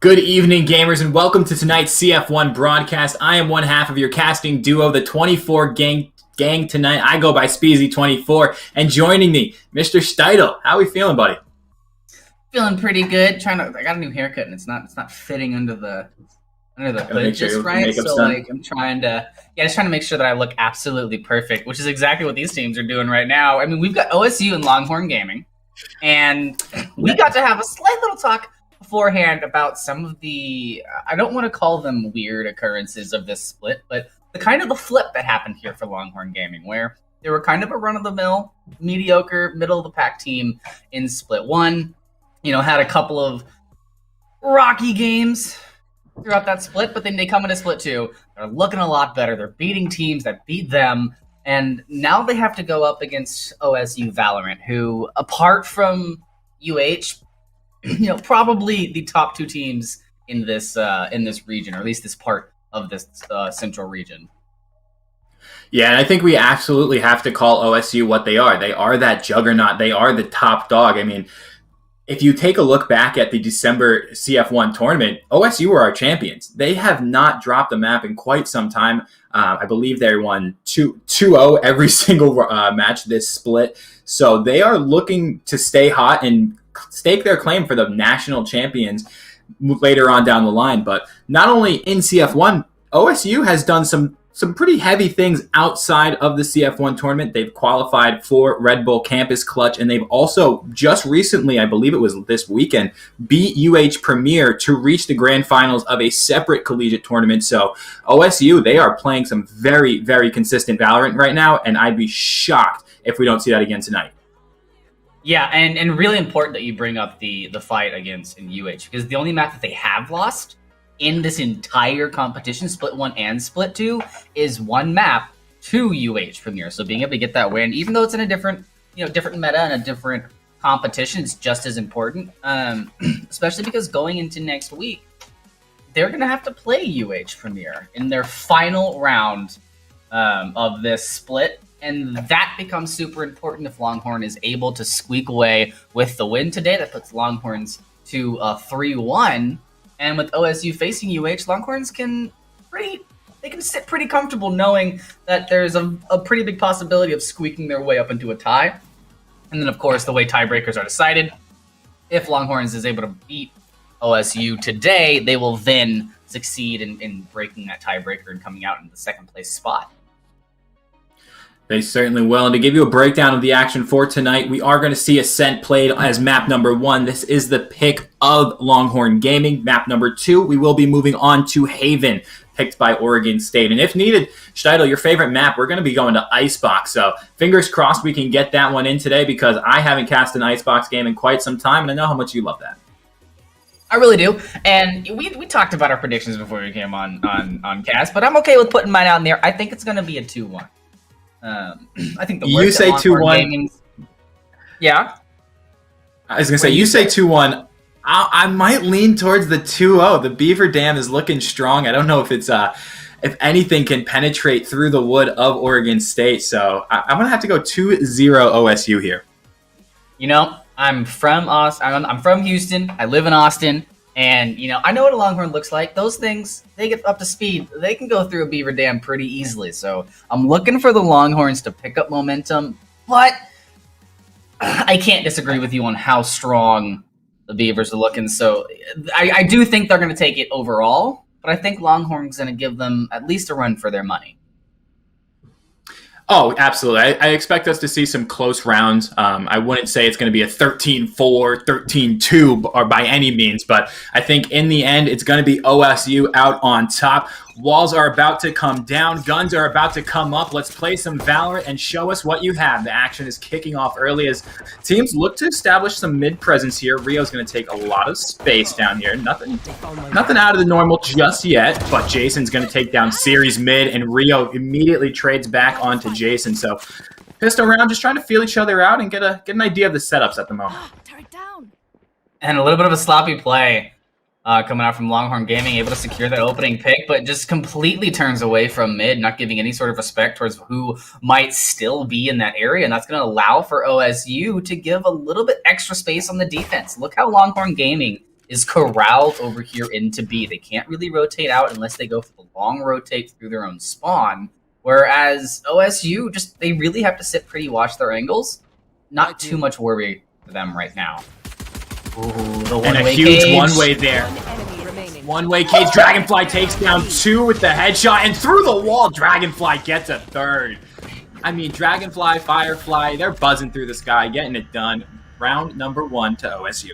Good evening, gamers, and welcome to tonight's CF1 broadcast. I am one half of your casting duo, the 24 gang tonight. I go by Speezy24, and joining me, Mr. Steidel. How are we feeling, buddy? Feeling pretty good. I got a new haircut, and it's not fitting under the hood just right. So I'm trying to make sure that I look absolutely perfect, which is exactly what these teams are doing right now. I mean, we've got OSU and Longhorn Gaming, and we got to have a slight little talk beforehand about some of the, I don't want to call them weird occurrences of this split, but the flip that happened here for Longhorn Gaming, where they were kind of a run-of-the-mill, mediocre, middle-of-the-pack team in split one. You know, had a couple of rocky games throughout that split, but then they come into split two. They're looking a lot better. They're beating teams that beat them, and now they have to go up against OSU Valorant, who, apart from UH, probably the top two teams in this region, or at least this part of this central region. Yeah, and I think we absolutely have to call OSU what they are. They are that juggernaut. They are the top dog. I mean, if you take a look back at the December CF1 tournament, OSU were our champions. They have not dropped the map in quite some time. I believe they won 2-0 every single match this split. So they are looking to stay hot and stake their claim for the national champions later on down the line. But not only in CF1, OSU has done some pretty heavy things outside of the CF1 tournament. They've qualified for Red Bull Campus Clutch, and they've also just recently, I believe it was this weekend, beat UH Premier to reach the grand finals of a separate collegiate tournament. So OSU, they are playing some very, very consistent Valorant right now, and I'd be shocked if we don't see that again tonight. Yeah, and really important that you bring up the fight against in UH, because the only map that they have lost in this entire competition, split one and split two, is one map to UH Premier. So being able to get that win, even though it's in a different meta and a different competition, it's just as important. Especially because going into next week, they're gonna have to play UH Premier in their final round of this split. And that becomes super important if Longhorn is able to squeak away with the win today. That puts Longhorns to 3-1. And with OSU facing UH, Longhorns can sit pretty comfortable knowing that there's a pretty big possibility of squeaking their way up into a tie. And then, of course, the way tiebreakers are decided, if Longhorns is able to beat OSU today, they will then succeed in breaking that tiebreaker and coming out in the second place spot. They certainly will. And to give you a breakdown of the action for tonight, we are going to see Ascent played as map number 1. This is the pick of Longhorn Gaming. Map number 2, we will be moving on to Haven, picked by Oregon State. And if needed, Steidel, your favorite map, we're going to be going to Icebox. So fingers crossed we can get that one in today, because I haven't cast an Icebox game in quite some time, and I know how much you love that. I really do. And we talked about our predictions before we came on cast, but I'm okay with putting mine out in there. I think it's going to be a 2-1. I think the you say 2-1. Yeah. I was gonna say you say 2-1. I might lean towards the 2-0. The Beaver Dam is looking strong. I don't know if it's if anything can penetrate through the wood of Oregon State. So I'm gonna have to go 2-0 OSU here. You know, I'm from Austin. I'm from Houston. I live in Austin. And, I know what a Longhorn looks like. Those things, they get up to speed. They can go through a Beaver Dam pretty easily. So I'm looking for the Longhorns to pick up momentum. But I can't disagree with you on how strong the Beavers are looking. So I do think they're going to take it overall. But I think Longhorn's going to give them at least a run for their money. Oh, absolutely. I expect us to see some close rounds. I wouldn't say it's going to be a 13-4, 13-2 or by any means, but I think in the end, it's going to be OSU out on top. Walls are about to come down. Guns are about to come up. Let's play some Valorant and show us what you have. The action is kicking off early as teams look to establish some mid-presence here. Rio's going to take a lot of space down here. Nothing out of the normal just yet, but Jason's going to take down Series mid, and Rio immediately trades back onto Jason. So pistol round, just trying to feel each other out and get an idea of the setups at the moment. And a little bit of a sloppy play. Coming out from Longhorn Gaming, able to secure that opening pick, but just completely turns away from mid, not giving any sort of respect towards who might still be in that area, and that's going to allow for OSU to give a little bit extra space on the defense. Look how Longhorn Gaming is corralled over here into B. They can't really rotate out unless they go for the long rotate through their own spawn. Whereas OSU, they really have to sit pretty, watch their angles. Not too much worry for them right now. Ooh, the one-way and a huge cage. one-way there. One-way cage. Dragonfly takes down 2 with the headshot, and through the wall, Dragonfly gets a 3rd. I mean, Dragonfly, Firefly, they're buzzing through the sky, getting it done. Round number 1 to OSU.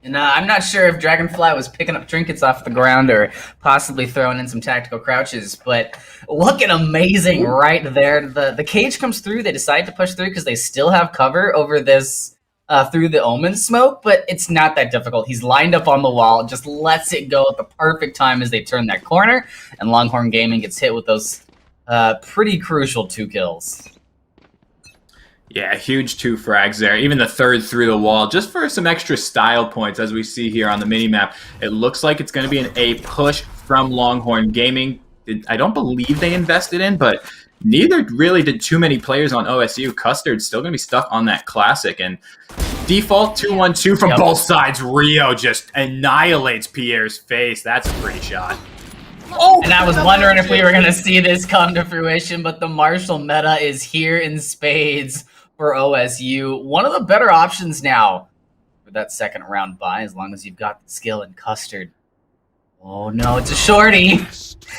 And I'm not sure if Dragonfly was picking up trinkets off the ground or possibly throwing in some tactical crouches, but looking amazing right there. The cage comes through. They decide to push through because they still have cover over this through the Omen smoke, but it's not that difficult. He's lined up on the wall, just lets it go at the perfect time as they turn that corner, and Longhorn Gaming gets hit with those pretty crucial 2 kills. Yeah, huge 2 frags there. Even the 3rd through the wall, just for some extra style points, as we see here on the mini-map. It looks like it's going to be an A push from Longhorn Gaming. I don't believe they invested in, but neither really did too many players on OSU. Custard's still going to be stuck on that classic, and default 2-1-2 from both sides. Rio just annihilates Pierre's face. That's a pretty shot. Oh, and I was wondering if we were going to see this come to fruition, but the Marshall meta is here in spades for OSU. One of the better options now for that second round bye, as long as you've got the skill in Custard. Oh no, it's a shorty.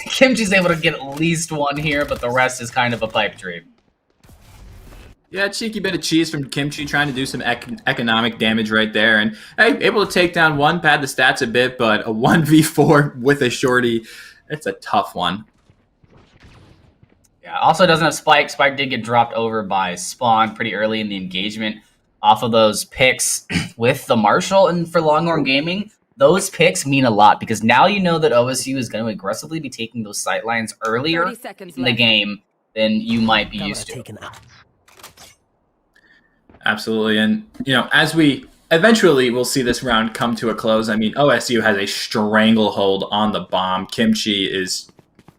Kimchi's able to get at least 1 here, but the rest is kind of a pipe dream. Yeah, cheeky bit of cheese from Kimchi, trying to do some economic damage right there. And hey, able to take down 1, pad the stats a bit, but a 1v4 with a shorty, it's a tough one. Yeah, also doesn't have Spike. Spike did get dropped over by Spawn pretty early in the engagement off of those picks with the Marshall. And for Longhorn Gaming, those picks mean a lot because now you know that OSU is going to aggressively be taking those sightlines earlier in the game than you might be used to. Absolutely. And, as we eventually will see this round come to a close, I mean, OSU has a stranglehold on the bomb. Kimchi is...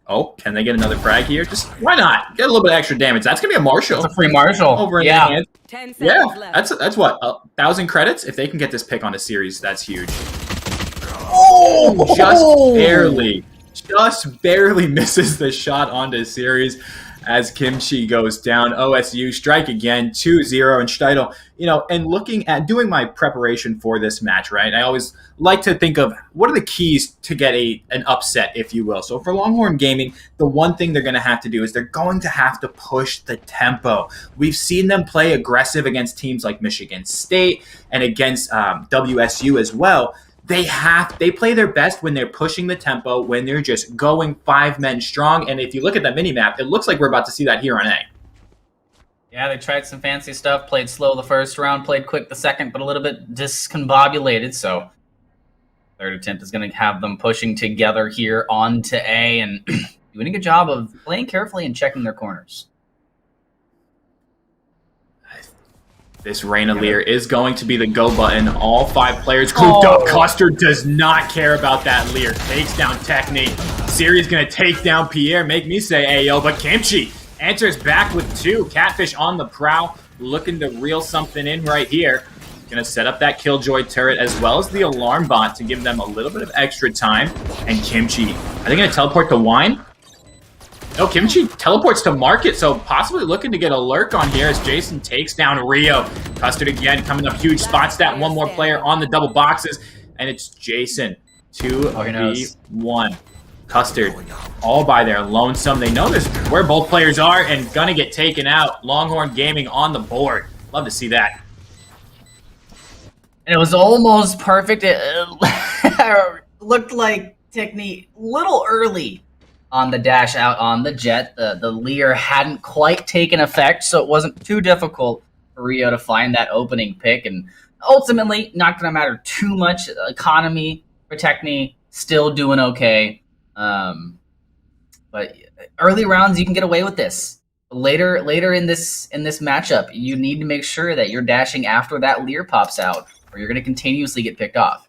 Oh, can they get another frag here? Just, why not? Get a little bit of extra damage. That's going to be a Marshall. It's a free Marshall. Over in their hands. 10 seconds left. That's what? 1,000 credits? If they can get this pick on a series, that's huge. Oh! Just barely misses the shot onto series as Kimchi goes down. OSU strike again, 2-0. And Steidl, and looking at doing my preparation for this match, right? I always like to think of what are the keys to get an upset, if you will. So for Longhorn Gaming, the one thing they're going to have to do is they're going to have to push the tempo. We've seen them play aggressive against teams like Michigan State and against WSU as well. They play their best when they're pushing the tempo, when they're just going 5 men strong. And if you look at that mini-map, it looks like we're about to see that here on A. Yeah, they tried some fancy stuff, played slow the first round, played quick the second, but a little bit discombobulated. So third attempt is going to have them pushing together here onto A and doing a good job of playing carefully and checking their corners. This Reina-Lear is going to be the go button. All 5 players grouped up. Custard does not care about that Lear. Takes down Technique. Siri's going to take down Pierre. Make me say Ayo, but Kimchi answers back with 2. Catfish on the prowl, looking to reel something in right here. Going to set up that Killjoy turret as well as the alarm bot to give them a little bit of extra time. And Kimchi, are they going to teleport to Wine? No, Kimchi teleports to Market, so possibly looking to get a lurk on here as Jason takes down Rio. Custard again coming up huge spot stat. 1 more player on the double boxes, and it's Jason. 2v1. Custard all by their lonesome. They know this where both players are and gonna get taken out. Longhorn Gaming on the board. Love to see that. And it was almost perfect. It looked like Technique little early on the dash out on the jet. The Lear hadn't quite taken effect, so it wasn't too difficult for Rio to find that opening pick. And ultimately, not going to matter too much. Economy for Techni still doing okay. But early rounds, you can get away with this. Later in this matchup, you need to make sure that you're dashing after that Lear pops out, or you're going to continuously get picked off.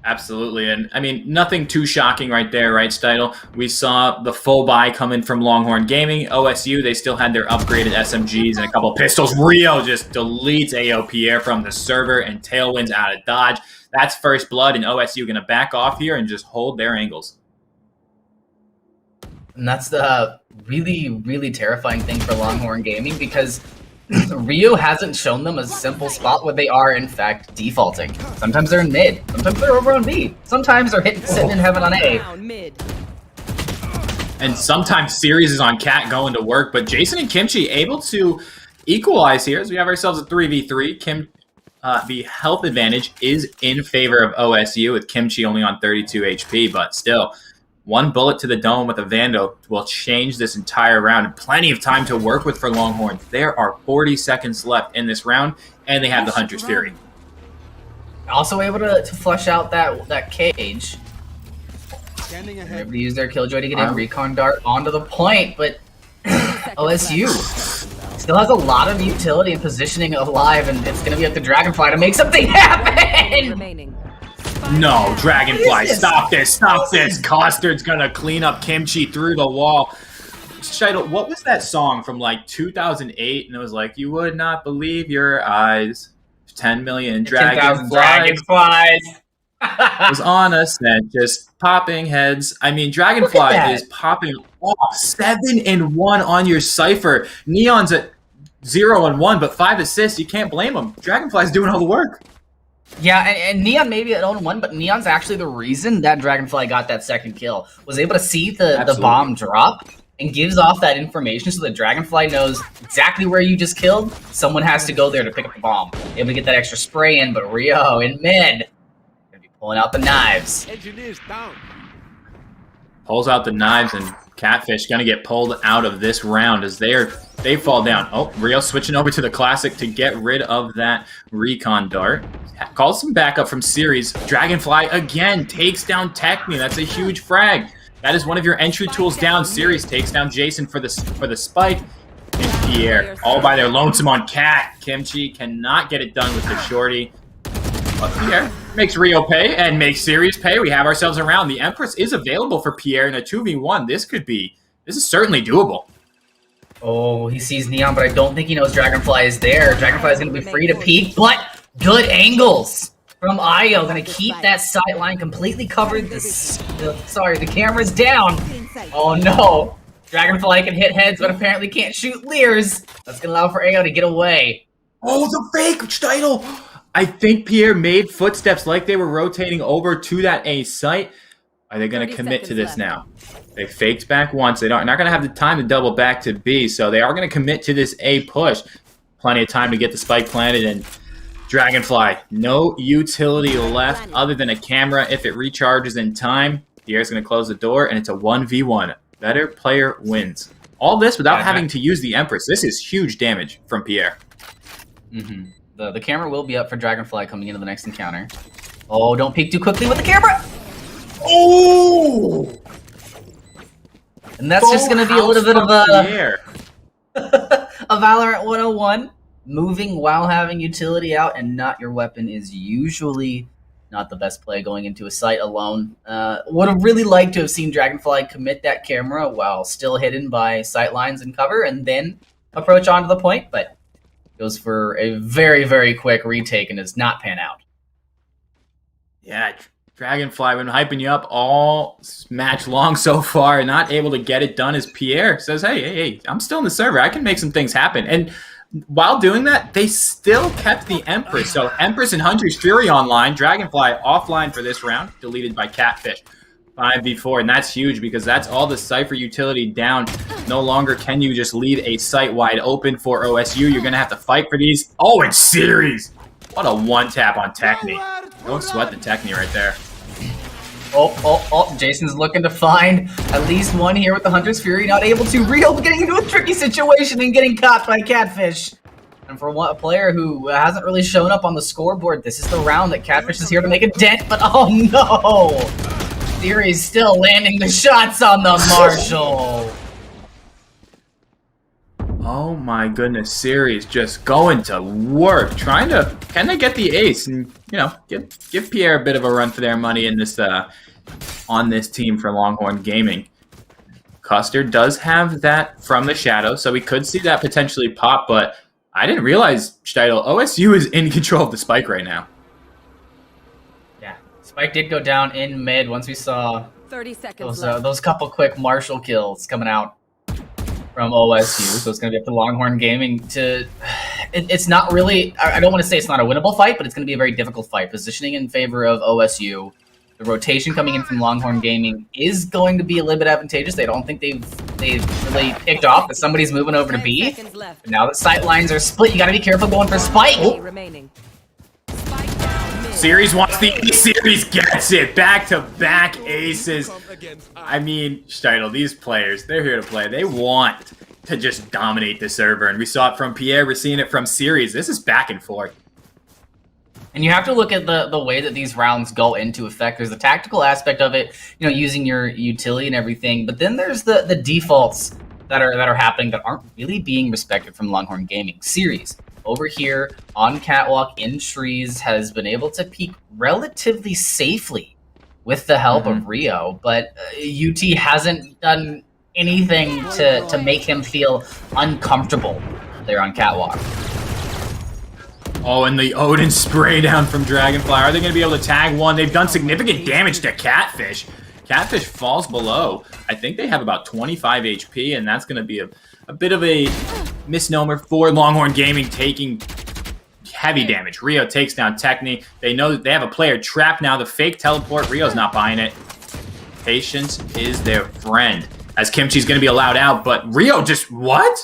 Absolutely, and I mean, nothing too shocking right there, right, Steidel? We saw the full buy coming from Longhorn Gaming. OSU, they still had their upgraded SMGs and a couple pistols. Rio just deletes AO Pierre from the server and Tailwinds out of dodge. That's first blood, and OSU going to back off here and just hold their angles. And that's the really, really terrifying thing for Longhorn Gaming, because Rio hasn't shown them a simple spot where they are, in fact, defaulting. Sometimes they're in mid. Sometimes they're over on B. Sometimes they're sitting in heaven on A. And sometimes Series is on Cat going to work, but Jason and Kimchi able to equalize here as we have ourselves a 3v3. The health advantage is in favor of OSU with Kimchi only on 32 HP, but still, one bullet to the dome with a Vandal will change this entire round, and plenty of time to work with for Longhorn. There are 40 seconds left in this round, and they have the Hunter's Fury. Also able to flush out that cage. They're able to use their Killjoy to get in Recon Dart onto the point, but OSU still has a lot of utility and positioning alive, and it's going to be up to Dragonfly to make something happen! No, Dragonfly, stop this, stop this. Costard's gonna clean up Kimchi through the wall. Shidel, what was that song from like 2008? And it was like, you would not believe your eyes. 10 million dragonflies. Was on a scent, just popping heads. I mean, Dragonfly is popping off. 7-1 on your Cypher. Neon's at 0-1, but 5 assists. You can't blame him. Dragonfly's doing all the work. Yeah, and Neon maybe at 0-1, but Neon's actually the reason that Dragonfly got that second kill. Was able to see the bomb drop and gives off that information so that Dragonfly knows exactly where you just killed. Someone has to go there to pick up the bomb. Able to get that extra spray in, but Rio in mid gonna be pulling out the knives. Engineers down. Pulls out the knives, and Catfish gonna get pulled out of this round as they fall down. Oh, Rio switching over to the Classic to get rid of that Recon Dart. Calls some backup from Series. Dragonfly again takes down Techni. That's a huge frag. That is one of your entry tools down. Series takes down Jason for the spike. And Pierre all by their lonesome on Cat. Kimchi cannot get it done with the shorty. But Pierre makes Rio pay and makes Series pay. We have ourselves around. The Empress is available for Pierre in a 2v1. This is certainly doable. Oh, he sees Neon, but I don't think he knows Dragonfly is there. Dragonfly is going to be free to peek, but good angles from Io. Going to keep that sight line completely covered. The camera's down. Oh no. Dragonfly can hit heads, but apparently can't shoot leers. That's going to allow for Io to get away. Oh, the fake title. I think Pierre made footsteps like they were rotating over to that A site. Are they going to commit to this now? They faked back once. They're not going to have the time to double back to B, so they are going to commit to this A push. Plenty of time to get the spike planted, and Dragonfly, no utility left other than a camera if it recharges in time. Pierre's going to close the door, and it's a 1v1. Better player wins. All this without having to use the Empress. This is huge damage from Pierre. The camera will be up for Dragonfly coming into the next encounter. Oh, don't peek too quickly with the camera! Oh! And that's just going to be a little bit of a Valorant 101. Moving while having utility out and not your weapon is usually not the best play going into a site alone. Would have really liked to have seen Dragonfly commit that camera while still hidden by sight lines and cover and then approach onto the point, but goes for a very, very quick retake and does not pan out. Yeah, Dragonfly, been hyping you up all match long so far, not able to get it done as Pierre says, hey, I'm still in the server. I can make some things happen. And while doing that, they still kept the Empress. So Empress and Hunter's Fury online, Dragonfly offline for this round, deleted by Catfish. 5v4, and that's huge because that's all the Cypher utility down. No longer can you just leave a site wide open for OSU. You're going to have to fight for these. Oh, it's Series! What a one-tap on Techni. Don't sweat the Techni right there. Oh, Jason's looking to find at least one here with the Hunter's Fury. Not able to. Rio getting into a tricky situation and getting caught by Catfish. And for a player who hasn't really shown up on the scoreboard, this is the round that Catfish is here to make a dent. But oh no! Series still landing the shots on the Marshall. Oh my goodness, Series just going to work, trying to, can they get the ace and, give Pierre a bit of a run for their money in this, on this team for Longhorn Gaming. Custard does have that from the shadow, so we could see that potentially pop, but I didn't realize, Steidl, OSU is in control of the spike right now. Yeah, spike did go down in mid once we saw 30 seconds those couple quick Marshall kills coming out from OSU, so it's going to be up to Longhorn Gaming to... It's not really... I don't want to say it's not a winnable fight, but it's going to be a very difficult fight. Positioning in favor of OSU. The rotation coming in from Longhorn Gaming is going to be a little bit advantageous. They don't think they've really picked off that somebody's moving over to B. But now that sight lines are split, you got to be careful going for Spike. Oh. Series wants the ace. Series gets it. Back-to-back aces. I mean, Steidl, these players, they're here to play. They want to just dominate the server. And we saw it from Pierre. We're seeing it from Series. This is back and forth. And you have to look at the way that these rounds go into effect. There's the tactical aspect of it, using your utility and everything. But then there's the defaults that are happening that aren't really being respected from Longhorn Gaming. Series over here on Catwalk in trees has been able to peek relatively safely with the help of Rio, but UT hasn't done anything to make him feel uncomfortable there on Catwalk. Oh, and the Odin spray down from Dragonfly. Are they going to be able to tag one? They've done significant damage to Catfish. Catfish falls below. I think they have about 25 HP, and that's going to be a bit of a misnomer for Longhorn Gaming, taking heavy damage. Rio takes down Techni. They know that they have a player trapped now. The fake teleport, Rio's not buying it. Patience is their friend, as Kimchi's going to be allowed out, but Rio just, what?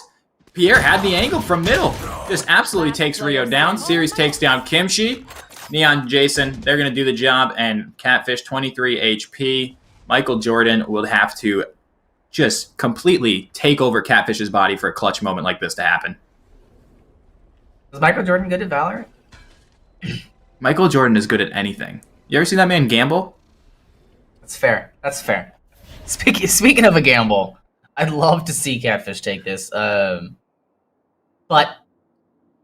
Pierre had the angle from middle. Just absolutely takes Rio down. Series takes down Kimchi. Neon Jason, they're going to do the job. And Catfish, 23 HP. Michael Jordan will have to just completely take over Catfish's body for a clutch moment like this to happen. Is Michael Jordan good at Valorant? Michael Jordan is good at anything. You ever see that man gamble? That's fair. That's fair. Speaking of a gamble, I'd love to see Catfish take this. But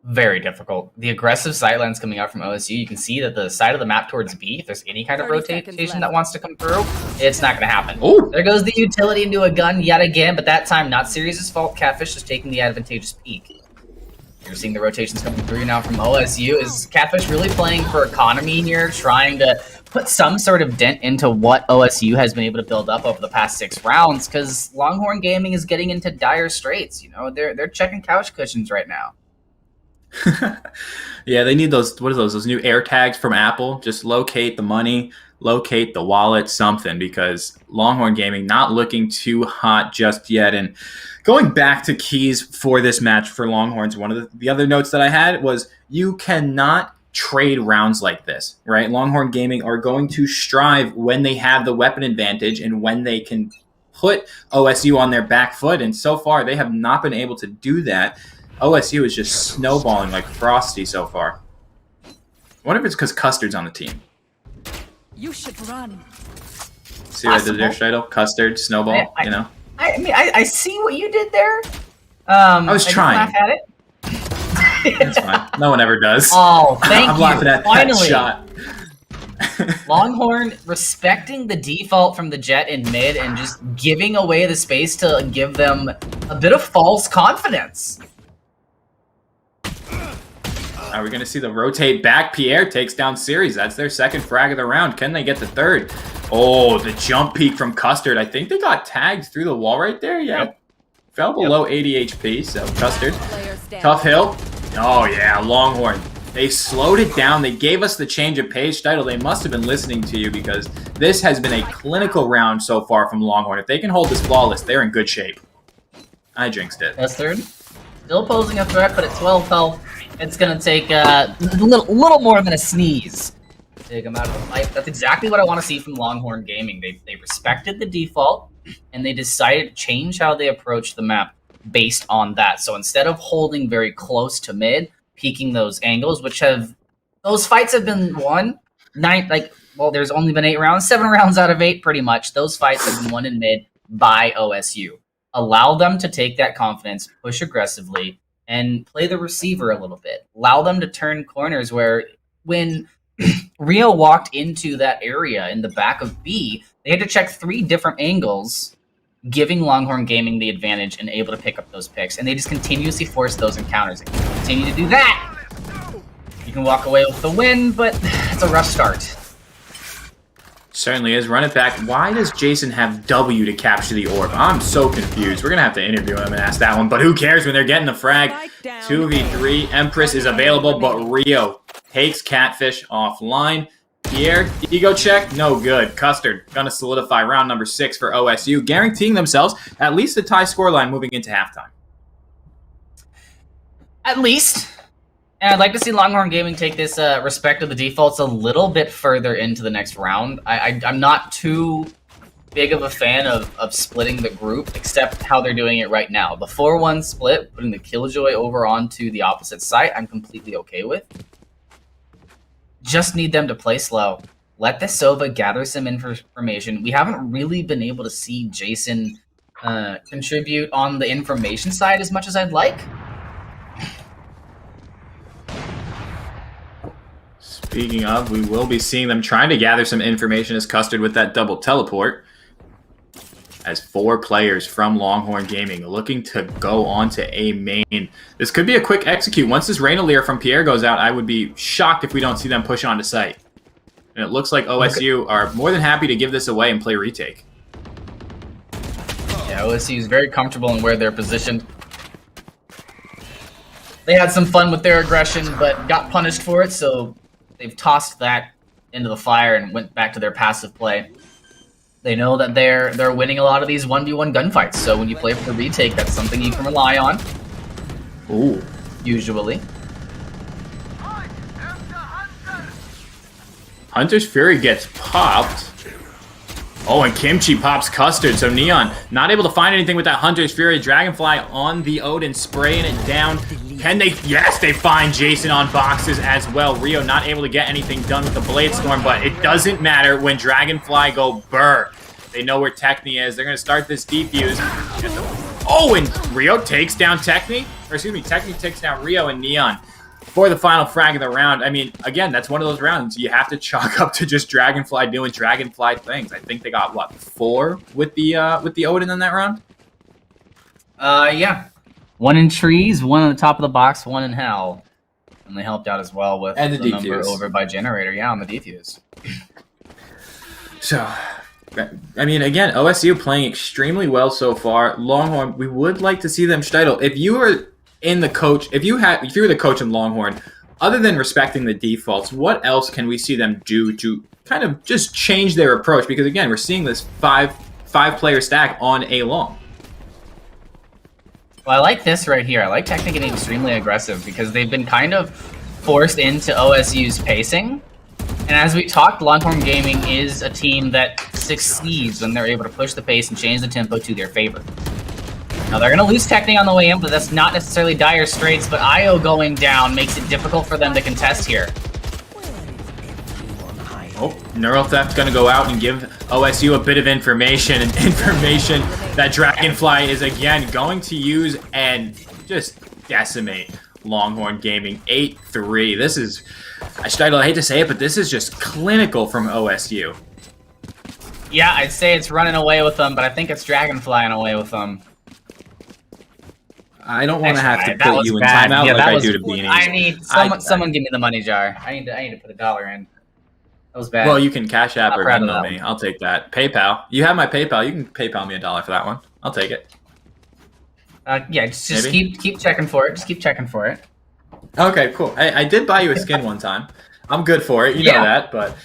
very difficult. The aggressive sidelines coming out from OSU, you can see that the side of the map towards B, if there's any kind of rotation that wants to come through, it's not going to happen. Ooh. There goes the utility into a gun yet again, but that time not Series' fault. Catfish is taking the advantageous peek. You're seeing the rotations coming through now from OSU. Is Catfish really playing for economy here, trying to put some sort of dent into what OSU has been able to build up over the past 6 rounds? Because Longhorn Gaming is getting into dire straits. They're checking couch cushions right now. Yeah, they need those, what are those new air tags from Apple. Just locate the money, locate the wallet, something, because Longhorn Gaming not looking too hot just yet. And going back to keys for this match for Longhorns, one of the other notes that I had was you cannot trade rounds like this, right? Longhorn Gaming are going to strive when they have the weapon advantage and when they can put OSU on their back foot. And so far, they have not been able to do that. OSU is just snowballing like Frosty so far. I wonder if it's because Custard's on the team. You should run. See what I did there, Steidl? Custard, snowball, I see what you did there. I was trying. Laugh at it. It's fine. No one ever does. Oh, thank you. I'm laughing at Finally. that shot. Longhorn respecting the default from the Jet in mid and just giving away the space to give them a bit of false confidence. Are we going to see the rotate back? Pierre takes down Series. That's their second frag of the round. Can they get the third? Oh, the jump peek from Custard. I think they got tagged through the wall right there. Yeah. Yep. Fell below 80 HP, so Custard. Tough hill. Oh, yeah, Longhorn. They slowed it down. They gave us the change of pace. Steidl, they must have been listening to you because this has been a clinical round so far from Longhorn. If they can hold this flawless, they're in good shape. I jinxed it. That's third. Still posing a threat, but at 12 health, it's going to take a little more than a sneeze to take him out of the fight. That's exactly what I want to see from Longhorn Gaming. They respected the default, and they decided to change how they approach the map based on that. So instead of holding very close to mid, peeking those angles, those fights have been won. There's only been 8 rounds, 7 rounds out of 8 pretty much. Those fights have been won in mid by OSU. Allow them to take that confidence, push aggressively, and play the receiver a little bit. Allow them to turn corners where when Rio walked into that area in the back of B, they had to check 3 different angles, giving Longhorn Gaming the advantage and able to pick up those picks. And they just continuously force those encounters. And continue to do that, you can walk away with the win, but it's a rough start. Certainly is. Run it back. Why does Jason have W to capture the orb? I'm so confused. We're going to have to interview him and ask that one. But who cares when they're getting the frag? 2v3. Empress is available, but Rio takes Catfish offline. Pierre, ego check? No good. Custard going to solidify round number 6 for OSU, guaranteeing themselves at least a tie scoreline moving into halftime. At least. And I'd like to see Longhorn Gaming take this respect of the defaults a little bit further into the next round. I'm not too big of a fan of splitting the group, except how they're doing it right now. The 4-1 split, putting the Killjoy over onto the opposite site, I'm completely okay with. Just need them to play slow. Let the Sova gather some information. We haven't really been able to see Jason contribute on the information side as much as I'd like. Speaking of, we will be seeing them trying to gather some information as Custard with that double teleport. As 4 players from Longhorn Gaming looking to go on to A main. This could be a quick execute. Once this Rainalier from Pierre goes out, I would be shocked if we don't see them push onto site. And it looks like OSU are more than happy to give this away and play retake. Yeah, OSU is very comfortable in where they're positioned. They had some fun with their aggression, but got punished for it, so they've tossed that into the fire and went back to their passive play. They know that they're winning a lot of these 1v1 gunfights, so when you play for the retake, that's something you can rely on. Ooh. Usually. Hunter's Fury gets popped. Oh, and Kimchi pops Custard, so Neon not able to find anything with that Hunter's Fury. Dragonfly on the Odin, spraying it down. Can they? Yes, they find Jason on boxes as well. Rio not able to get anything done with the Blade Storm, but it doesn't matter when Dragonfly go burr. They know where Techni is. They're going to start this defuse. Oh, and Rio takes down Techni. Or excuse me, Techni takes down Rio and Neon for the final frag of the round. I mean, again, that's one of those rounds you have to chalk up to just Dragonfly doing Dragonfly things. I think they got, what, 4 with the Odin in that round? Yeah. 1 in trees, 1 on the top of the box, 1 in hell. And they helped out as well with and the number over by generator, yeah, on the defuse. So, I mean, again, OSU playing extremely well so far. Longhorn, we would like to see them Steitel. If you were in the coach, if you were the coach in Longhorn, other than respecting the defaults, what else can we see them do to kind of just change their approach? Because again, we're seeing this five-player stack on A long. Well, I like this right here. I like Techni getting extremely aggressive because they've been kind of forced into OSU's pacing. And as we talked, Longhorn Gaming is a team that succeeds when they're able to push the pace and change the tempo to their favor. Now, they're going to lose Techni on the way in, but that's not necessarily dire straits, but IO going down makes it difficult for them to contest here. Oh, Neural Theft going to go out and give OSU a bit of information, and information that Dragonfly is, again, going to use and just decimate Longhorn Gaming 8-3. This is, I hate to say it, but this is just clinical from OSU. Yeah, I'd say it's running away with them, but I think it's Dragonflying away with them. I don't want to have to put you in timeout like I do to Beanies. I need someone give me the money jar. I need to put $1 in. That was bad. Well, you can Cash App or Venmo me. I'll take that. PayPal. You have my PayPal. You can PayPal me $1 for that one. I'll take it. Yeah, just keep checking for it. Just keep checking for it. Okay, cool. Hey, I did buy you a skin one time. I'm good for it. You know that. But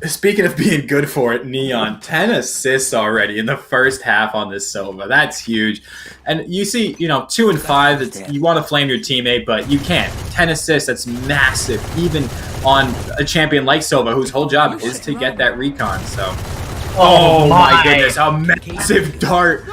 speaking of being good for it, Neon, 10 assists already in the first half on this Sova. That's huge. And you see, 2 and 5, you want to flame your teammate, but you can't. 10 assists, that's massive, even on a champion like Sova, whose whole job is to get that recon. So, oh my goodness, a massive dart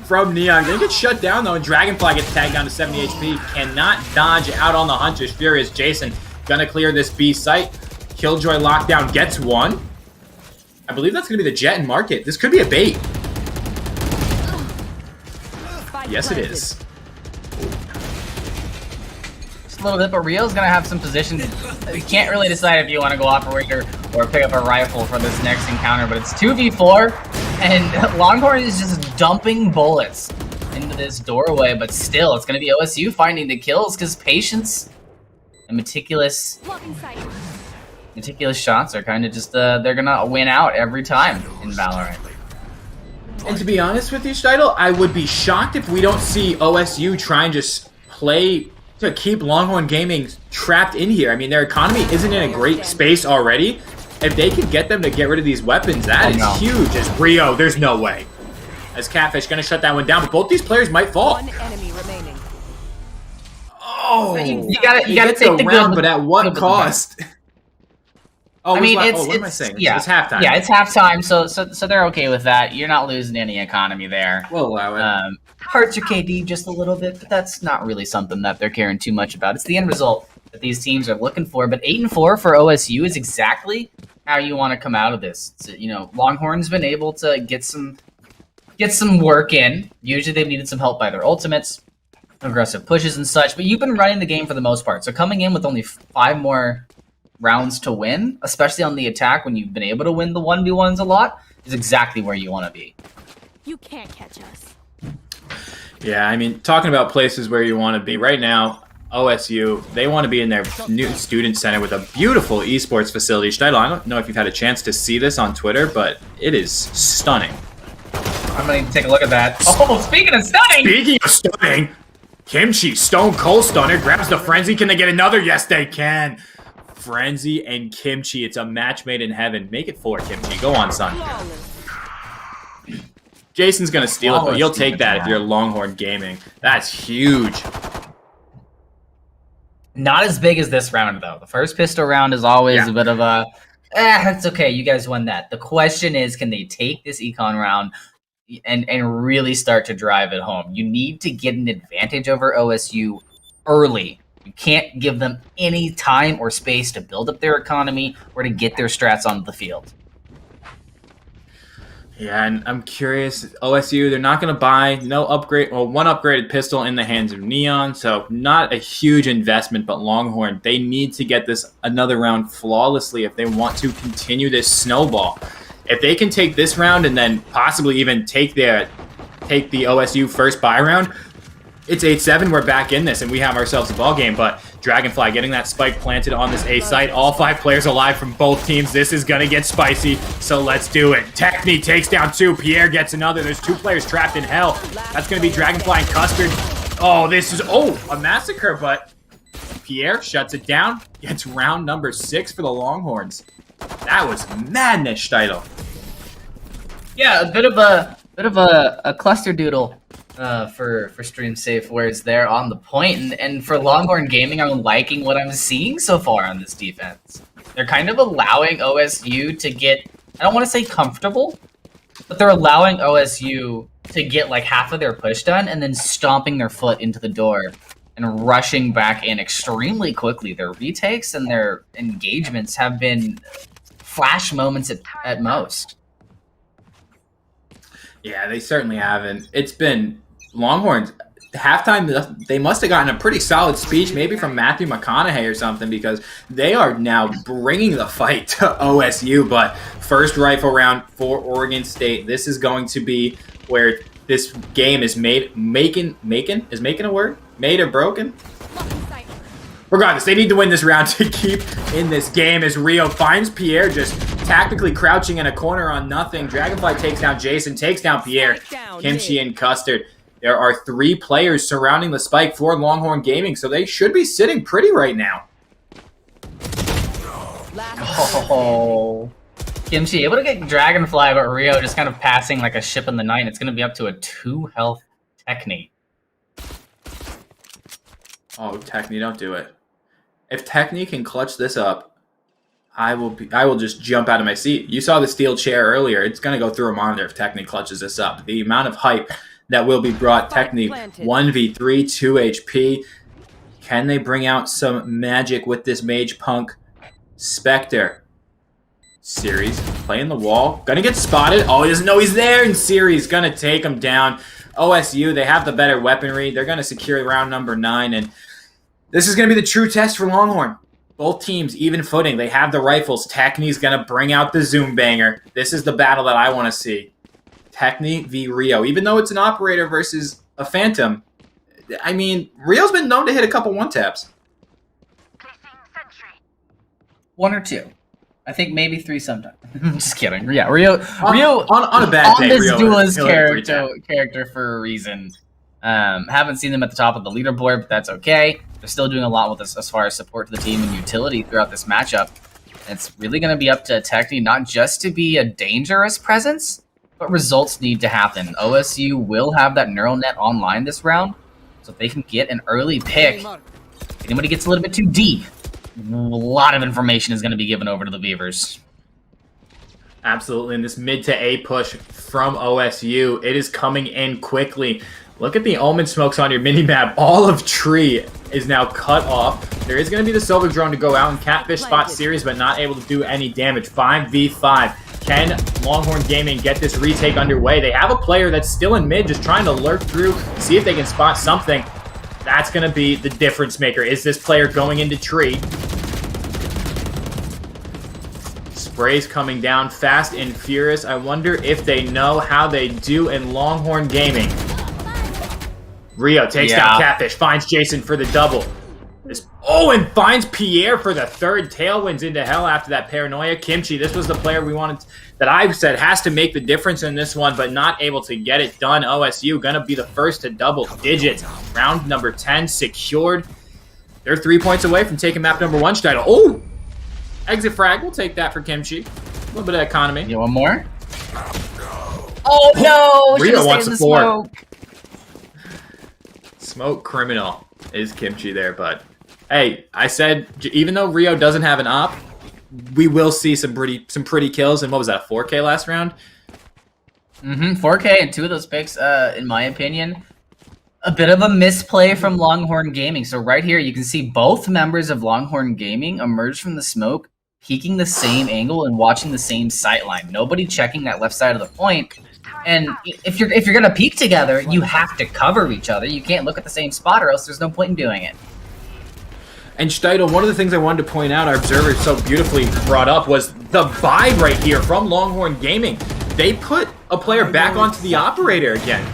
from Neon. Gonna get shut down though, and Dragonfly gets tagged down to 70 HP. Cannot dodge out on the Hunter's Fury as Jason gonna clear this B site. Killjoy lockdown gets 1. I believe that's gonna be the Jet and Market. This could be a bait. Yes, it is. Just a little bit, but Rio's gonna have some positions. You can't really decide if you want to go operator or pick up a rifle for this next encounter, but it's 2v4, and Longhorn is just dumping bullets into this doorway, but still, it's gonna be OSU finding the kills because patience and meticulous shots are kind of just, they're gonna win out every time in Valorant. And to be honest with you, Steidel, I would be shocked if we don't see OSU try and just play to keep Longhorn Gaming trapped in here. I mean, their economy isn't in a great space already. If they could get them to get rid of these weapons, that is huge. As Rio, there's no way. As Catfish gonna shut that one down, but both these players might fall. One enemy remaining. Oh, you gotta take the round, good, but at what cost? Oh, I mean, what it's am I saying? yeah, it's halftime. Yeah, it's halftime, so they're okay with that. You're not losing any economy there. We'll allow it. Hurts your KD just a little bit, but that's not really something that they're caring too much about. It's the end result that these teams are looking for. But 8-4 for OSU is exactly how you want to come out of this. It's, you know, Longhorn's been able to get some work in. Usually they've needed some help by their ultimates, aggressive pushes and such, but you've been running the game for the most part. So coming in with only 5 more rounds to win, especially on the attack when you've been able to win the 1v1s a lot, is exactly where you want to be. You can't catch us. Yeah, I mean, talking about places where you want to be right now, OSU, they want to be in their new student center with a beautiful esports facility. Steidel, I don't know if you've had a chance to see this on Twitter, but it is stunning. I'm going to take a look at that. Oh, speaking of stunning! Speaking of stunning, Kimchi, Stone Cold Stunner, grabs the Frenzy. Can they get another? Yes, they can. Frenzy and Kimchi. It's a match made in heaven. Make it 4, Kimchi. Go on, son. Jason's going to steal it, but you'll take that if you're Longhorn Gaming. That's huge. Not as big as this round, though. The first pistol round is always a bit of a, it's okay, you guys won that. The question is, can they take this econ round and really start to drive it home? You need to get an advantage over OSU early. You can't give them any time or space to build up their economy or to get their strats onto the field. Yeah, and I'm curious, OSU, they're not going to buy one upgraded pistol in the hands of Neon, so not a huge investment, but Longhorn, they need to get this another round flawlessly if they want to continue this snowball. If they can take this round and then possibly even take the OSU first buy round, it's 8-7, we're back in this, and we have ourselves a ball game, but Dragonfly getting that spike planted on this A site, all 5 players alive from both teams. This is going to get spicy, so let's do it. Techni takes down 2, Pierre gets another. There's 2 players trapped in hell. That's going to be Dragonfly and Custard. Oh, this is, a massacre, but Pierre shuts it down, gets round number 6 for the Longhorns. That was madness, Steidel. Yeah, a bit of a cluster doodle for Stream Safe words there on the point, and for Longhorn Gaming, I'm liking what I'm seeing so far on this defense. They're kind of allowing OSU to get, I don't want to say comfortable, but they're allowing OSU to get like half of their push done and then stomping their foot into the door and rushing back in extremely quickly. Their retakes and their engagements have been flash moments at most. Yeah, they certainly haven't. It's been Longhorns. Halftime, they must have gotten a pretty solid speech, maybe from Matthew McConaughey or something, because they are now bringing the fight to OSU. But first rifle round for Oregon State. This is going to be where this game is made. Is making a word? Made or broken? Regardless, they need to win this round to keep in this game as Rio finds Pierre just tactically crouching in a corner on nothing. Dragonfly takes down Jason, takes down Pierre, Kimchi, and Custard. There are 3 players surrounding the spike for Longhorn Gaming, so they should be sitting pretty right now. Oh, Kimchi able to get Dragonfly, but Rio just kind of passing like a ship in the night. It's going to be up to a 2 health Techni. Oh, Techni, don't do it. If Techni can clutch this up, I will just jump out of my seat. You saw the steel chair earlier. It's going to go through a monitor if Techni clutches this up. The amount of hype that will be brought. Techni 1v3, 2 HP. Can they bring out some magic with this Mage Punk? Spectre. Series playing the wall. Gonna get spotted. Oh, he doesn't know he's there. And Series gonna take him down. OSU, they have the better weaponry. They're going to secure round number 9, and this is going to be the true test for Longhorn. Both teams, even footing. They have the rifles. Techni's going to bring out the Zoom banger. This is the battle that I want to see. Techni v. Rio. Even though it's an operator versus a Phantom, I mean, Rio's been known to hit a couple one-taps. 1 or 2. I think maybe 3 sometimes. Just kidding. Yeah, Rio on a bad day, this Rio duelist he'll hit a character for a reason. Haven't seen them at the top of the leaderboard, but that's okay. They're still doing a lot with this as far as support to the team and utility throughout this matchup. It's really going to be up to Techni not just to be a dangerous presence, but results need to happen. OSU will have that neural net online this round, so if they can get an early pick, if anybody gets a little bit too deep, a lot of information is going to be given over to the Beavers. Absolutely, and this mid to A push from OSU, it is coming in quickly. Look at the Omen smokes on your mini-map. All of Tree is now cut off. There is going to be the Silver Drone to go out and catfish spot series, but not able to do any damage. 5v5. Can Longhorn Gaming get this retake underway? They have a player that's still in mid, just trying to lurk through, see if they can spot something. That's going to be the difference maker. Is this player going into Tree? Sprays coming down fast and furious. I wonder if they know how they do in Longhorn Gaming. Rio takes down Catfish, finds Jason for the double. And finds Pierre for the 3rd. Tailwinds into hell after that paranoia. Kimchi, this was the player we wanted, that I said has to make the difference in this one, but not able to get it done. OSU gonna be the first to double digits. Round number 10 secured. They're 3 points away from taking map number 1. Steidel. Oh! Exit frag, we'll take that for Kimchi. A little bit of economy. You want more? Oh no! Rio wants the 4. Smoke criminal is Kimchi there, but hey, I said even though Rio doesn't have an op, we will see some pretty kills. And what was that, 4K last round? 4K and 2 of those picks, in my opinion, a bit of a misplay from Longhorn Gaming. So right here, you can see both members of Longhorn Gaming emerge from the smoke, peeking the same angle and watching the same sight line. Nobody checking that left side of the point. And if you're gonna peek together, you have to cover each other. You can't look at the same spot, or else there's no point in doing it. And Steidel, one of the things I wanted to point out, our observer so beautifully brought up, was the vibe right here from Longhorn Gaming. They put a player back onto the operator again.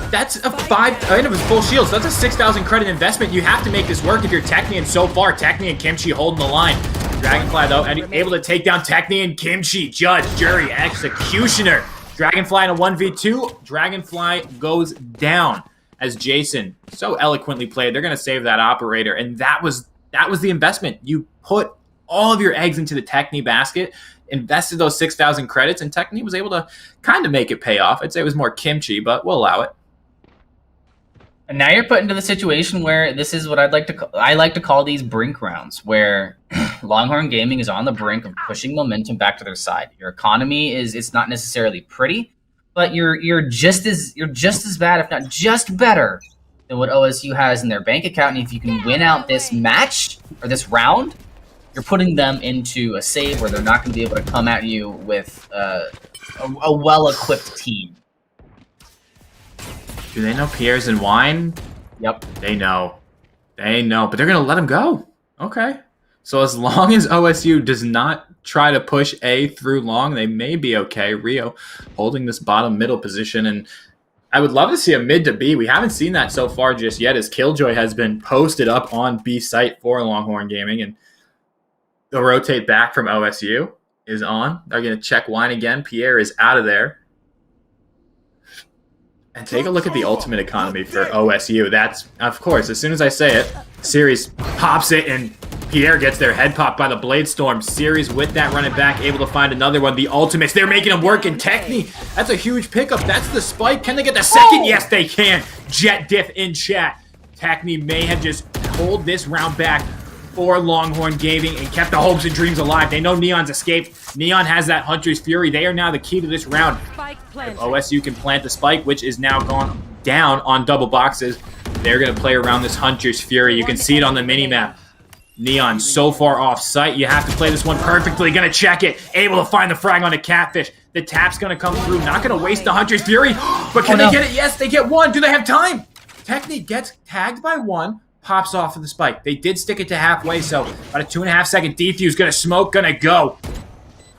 That's a 5 item with full shields. That's a 6,000 credit investment. You have to make this work if you're Techni, and so far, Techni and Kimchi holding the line. Dragonfly, though, and able to take down Techni and Kimchi. Judge, jury, executioner. Dragonfly in a 1v2. Dragonfly goes down as Jason so eloquently played. They're going to save that operator, and that was the investment. You put all of your eggs into the Techni basket, invested those 6,000 credits, and Techni was able to kind of make it pay off. I'd say it was more Kimchi, but we'll allow it. And now you're put into the situation where this is what I like to call these brink rounds, where Longhorn Gaming is on the brink of pushing momentum back to their side. Your economy it's not necessarily pretty, but you're just as bad, if not just better, than what OSU has in their bank account. And if you can win out this match or this round, you're putting them into a save where they're not going to be able to come at you with a well-equipped team. Do they know Pierre's in wine? Yep. They know. They know, but they're going to let him go. Okay. So as long as OSU does not try to push A through long, they may be okay. Rio holding this bottom middle position, and I would love to see a mid to B. We haven't seen that so far just yet, as Killjoy has been posted up on B site for Longhorn Gaming, and the rotate back from OSU is on. They're going to check wine again. Pierre is out of there. And take a look at the ultimate economy for OSU. That's, of course, as soon as I say it, Series pops it, and Pierre gets their head popped by the Blade Storm. Series with that running back, able to find another one. The ultimates, they're making them work in Techni. That's a huge pickup. That's the spike. Can they get the second? Yes, they can. Jet Diff in chat. Techni may have just pulled this round back for Longhorn Gaming and kept the hopes and dreams alive. They know Neon's escaped. Neon has that Hunter's Fury. They are now the key to this round. If OSU can plant the spike, which is now gone down on double boxes, they're going to play around this Hunter's Fury. You can see it on the minimap. Neon so far off site. You have to play this one perfectly. Going to check it. Able to find the frag on the Catfish. The tap's going to come through. Not going to waste the Hunter's Fury. But can they get it? Yes, they get one. Do they have time? Technique gets tagged by one. Pops off of the spike. They did stick it to halfway, so about a 2.5 second defuse. Gonna smoke, gonna go.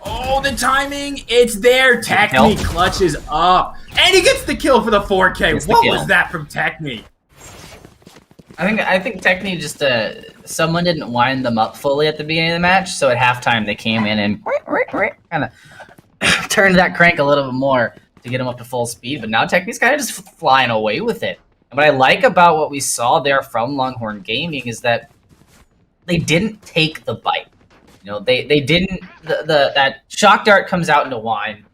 Oh, the timing. It's there. Technique clutches up. And he gets the kill for the 4K. What was that from Technique? I think Technique just someone didn't wind them up fully at the beginning of the match, so at halftime they came in and kind of turned that crank a little bit more to get them up to full speed. But now Technique's kind of just flying away with it. And what I like about what we saw there from Longhorn Gaming is that they didn't take the bite. You know, they didn't. That shock dart comes out into wine.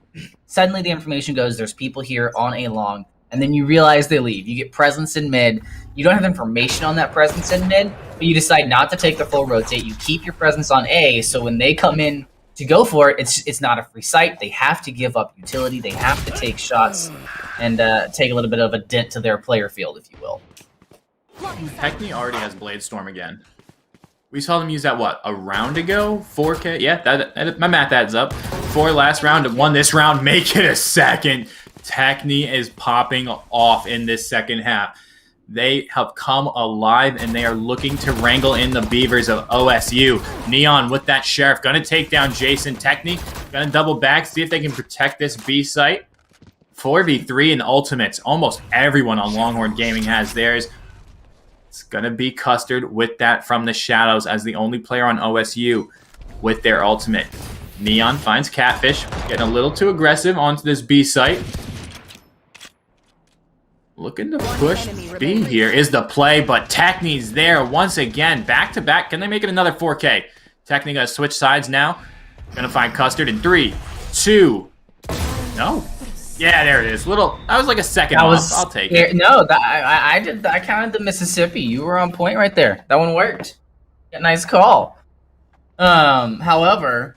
Suddenly the information goes, there's people here on A long, and then you realize they leave. You get presence in mid. You don't have information on that presence in mid, but you decide not to take the full rotate. You keep your presence on A, so when they come in to go for it, it's not a free sight. They have to give up utility. They have to take shots and take a little bit of a dent to their player field, if you will. Technique already has Blade Storm again. We saw them use that, what, a round ago? 4K? Yeah, that my math adds up. 4 last round, won this round, make it a second. Technique is popping off in this second half. They have come alive, and they are looking to wrangle in the Beavers of OSU. Neon with that Sheriff. Going to take down Jason. Technique. Going to double back. See if they can protect this B site. 4v3 and ultimates. Almost everyone on Longhorn Gaming has theirs. It's going to be Custard with that from the shadows as the only player on OSU with their ultimate. Neon finds Catfish. Getting a little too aggressive onto this B site. Looking to push B here is the play, but Technique's there once again. Back to back. Can they make it another 4K? Technique gonna switch sides now. Gonna find Custard in 3, 2. No. Yeah, there it is. That was like a second off. I'll take it. No, I counted the Mississippi. You were on point right there. That one worked. Yeah, nice call. However,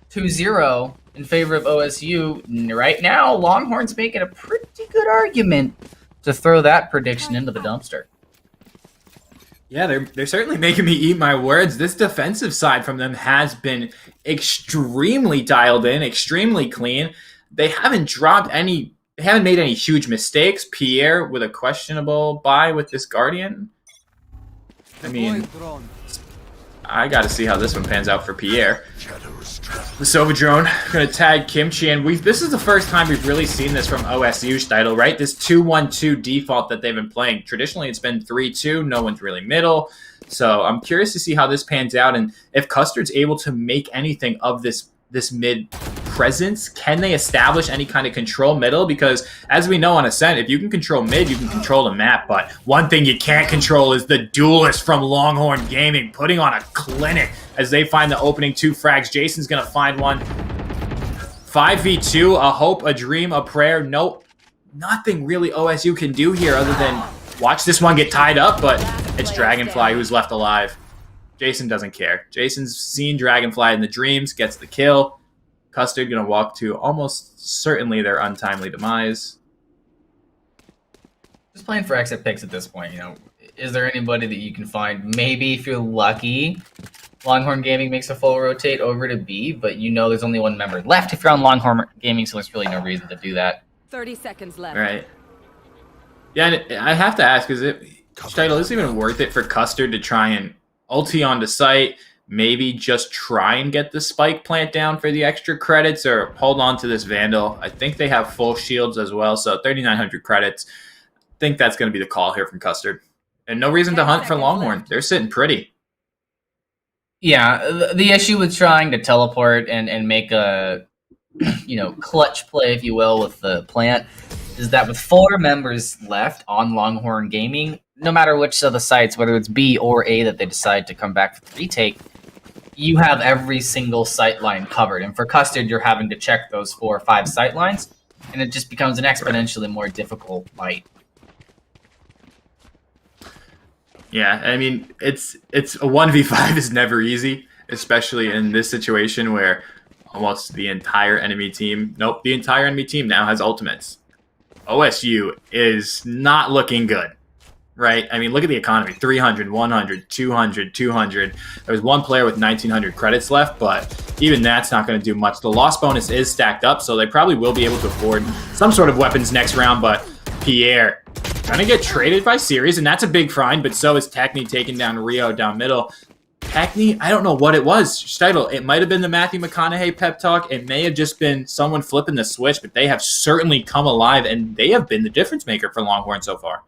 2-0 in favor of OSU. Right now, Longhorn's making a pretty good argument to throw that prediction into the dumpster. Yeah, they're certainly making me eat my words. This defensive side from them has been extremely dialed in, extremely clean. They haven't made any huge mistakes. Pierre with a questionable buy with this Guardian. I mean, I got to see how this one pans out for Pierre. The Sova drone going to tag Kimchi, and this is the first time we've really seen this from OSU's title, right? This 2-1-2 default that they've been playing. Traditionally, it's been 3-2. No one's really middle. So I'm curious to see how this pans out, and if Custard's able to make anything of this mid presence. Can they establish any kind of control middle? Because as we know on Ascent, if you can control mid, you can control the map. But one thing you can't control is the duelist from Longhorn Gaming putting on a clinic as they find the opening 2 frags. Jason's going to find one. 5v2, a hope, a dream, a prayer. Nope. Nothing really OSU can do here other than watch this one get tied up, but it's Dragonfly who's left alive. Jason doesn't care. Jason's seen Dragonfly in the dreams, gets the kill. Custard going to walk to almost certainly their untimely demise. Just playing for exit picks at this point, you know. Is there anybody that you can find? Maybe if you're lucky, Longhorn Gaming makes a full rotate over to B, but you know there's only one member left if you're on Longhorn Gaming, so there's really no reason to do that. 30 seconds left. Right. Yeah, and I have to ask, is it even worth it for Custard to try and ulti onto site, maybe just try and get the spike plant down for the extra credits, or hold on to this Vandal? I think they have full shields as well, so 3,900 credits. I think that's going to be the call here from Custard. And no reason to hunt for Longhorn. They're sitting pretty. Yeah, the issue with trying to teleport and make a clutch play, if you will, with the plant is that with 4 members left on Longhorn Gaming, no matter which of the sites, whether it's B or A that they decide to come back for the retake, you have every single sight line covered. And for Custard, you're having to check those 4 or 5 sight lines, and it just becomes an exponentially more difficult fight. Yeah, I mean, it's a 1v5 is never easy, especially in this situation where almost the entire enemy team now has ultimates. OSU is not looking good right? I mean, look at the economy. 300, 100, 200, 200. There's one player with 1,900 credits left, but even that's not going to do much. The loss bonus is stacked up, so they probably will be able to afford some sort of weapons next round, but Pierre gonna get traded by Series, and that's a big find, but so is Techni taking down Rio down middle. Techni, I don't know what it was. Steitel, it might have been the Matthew McConaughey pep talk. It may have just been someone flipping the switch, but they have certainly come alive, and they have been the difference maker for Longhorn so far.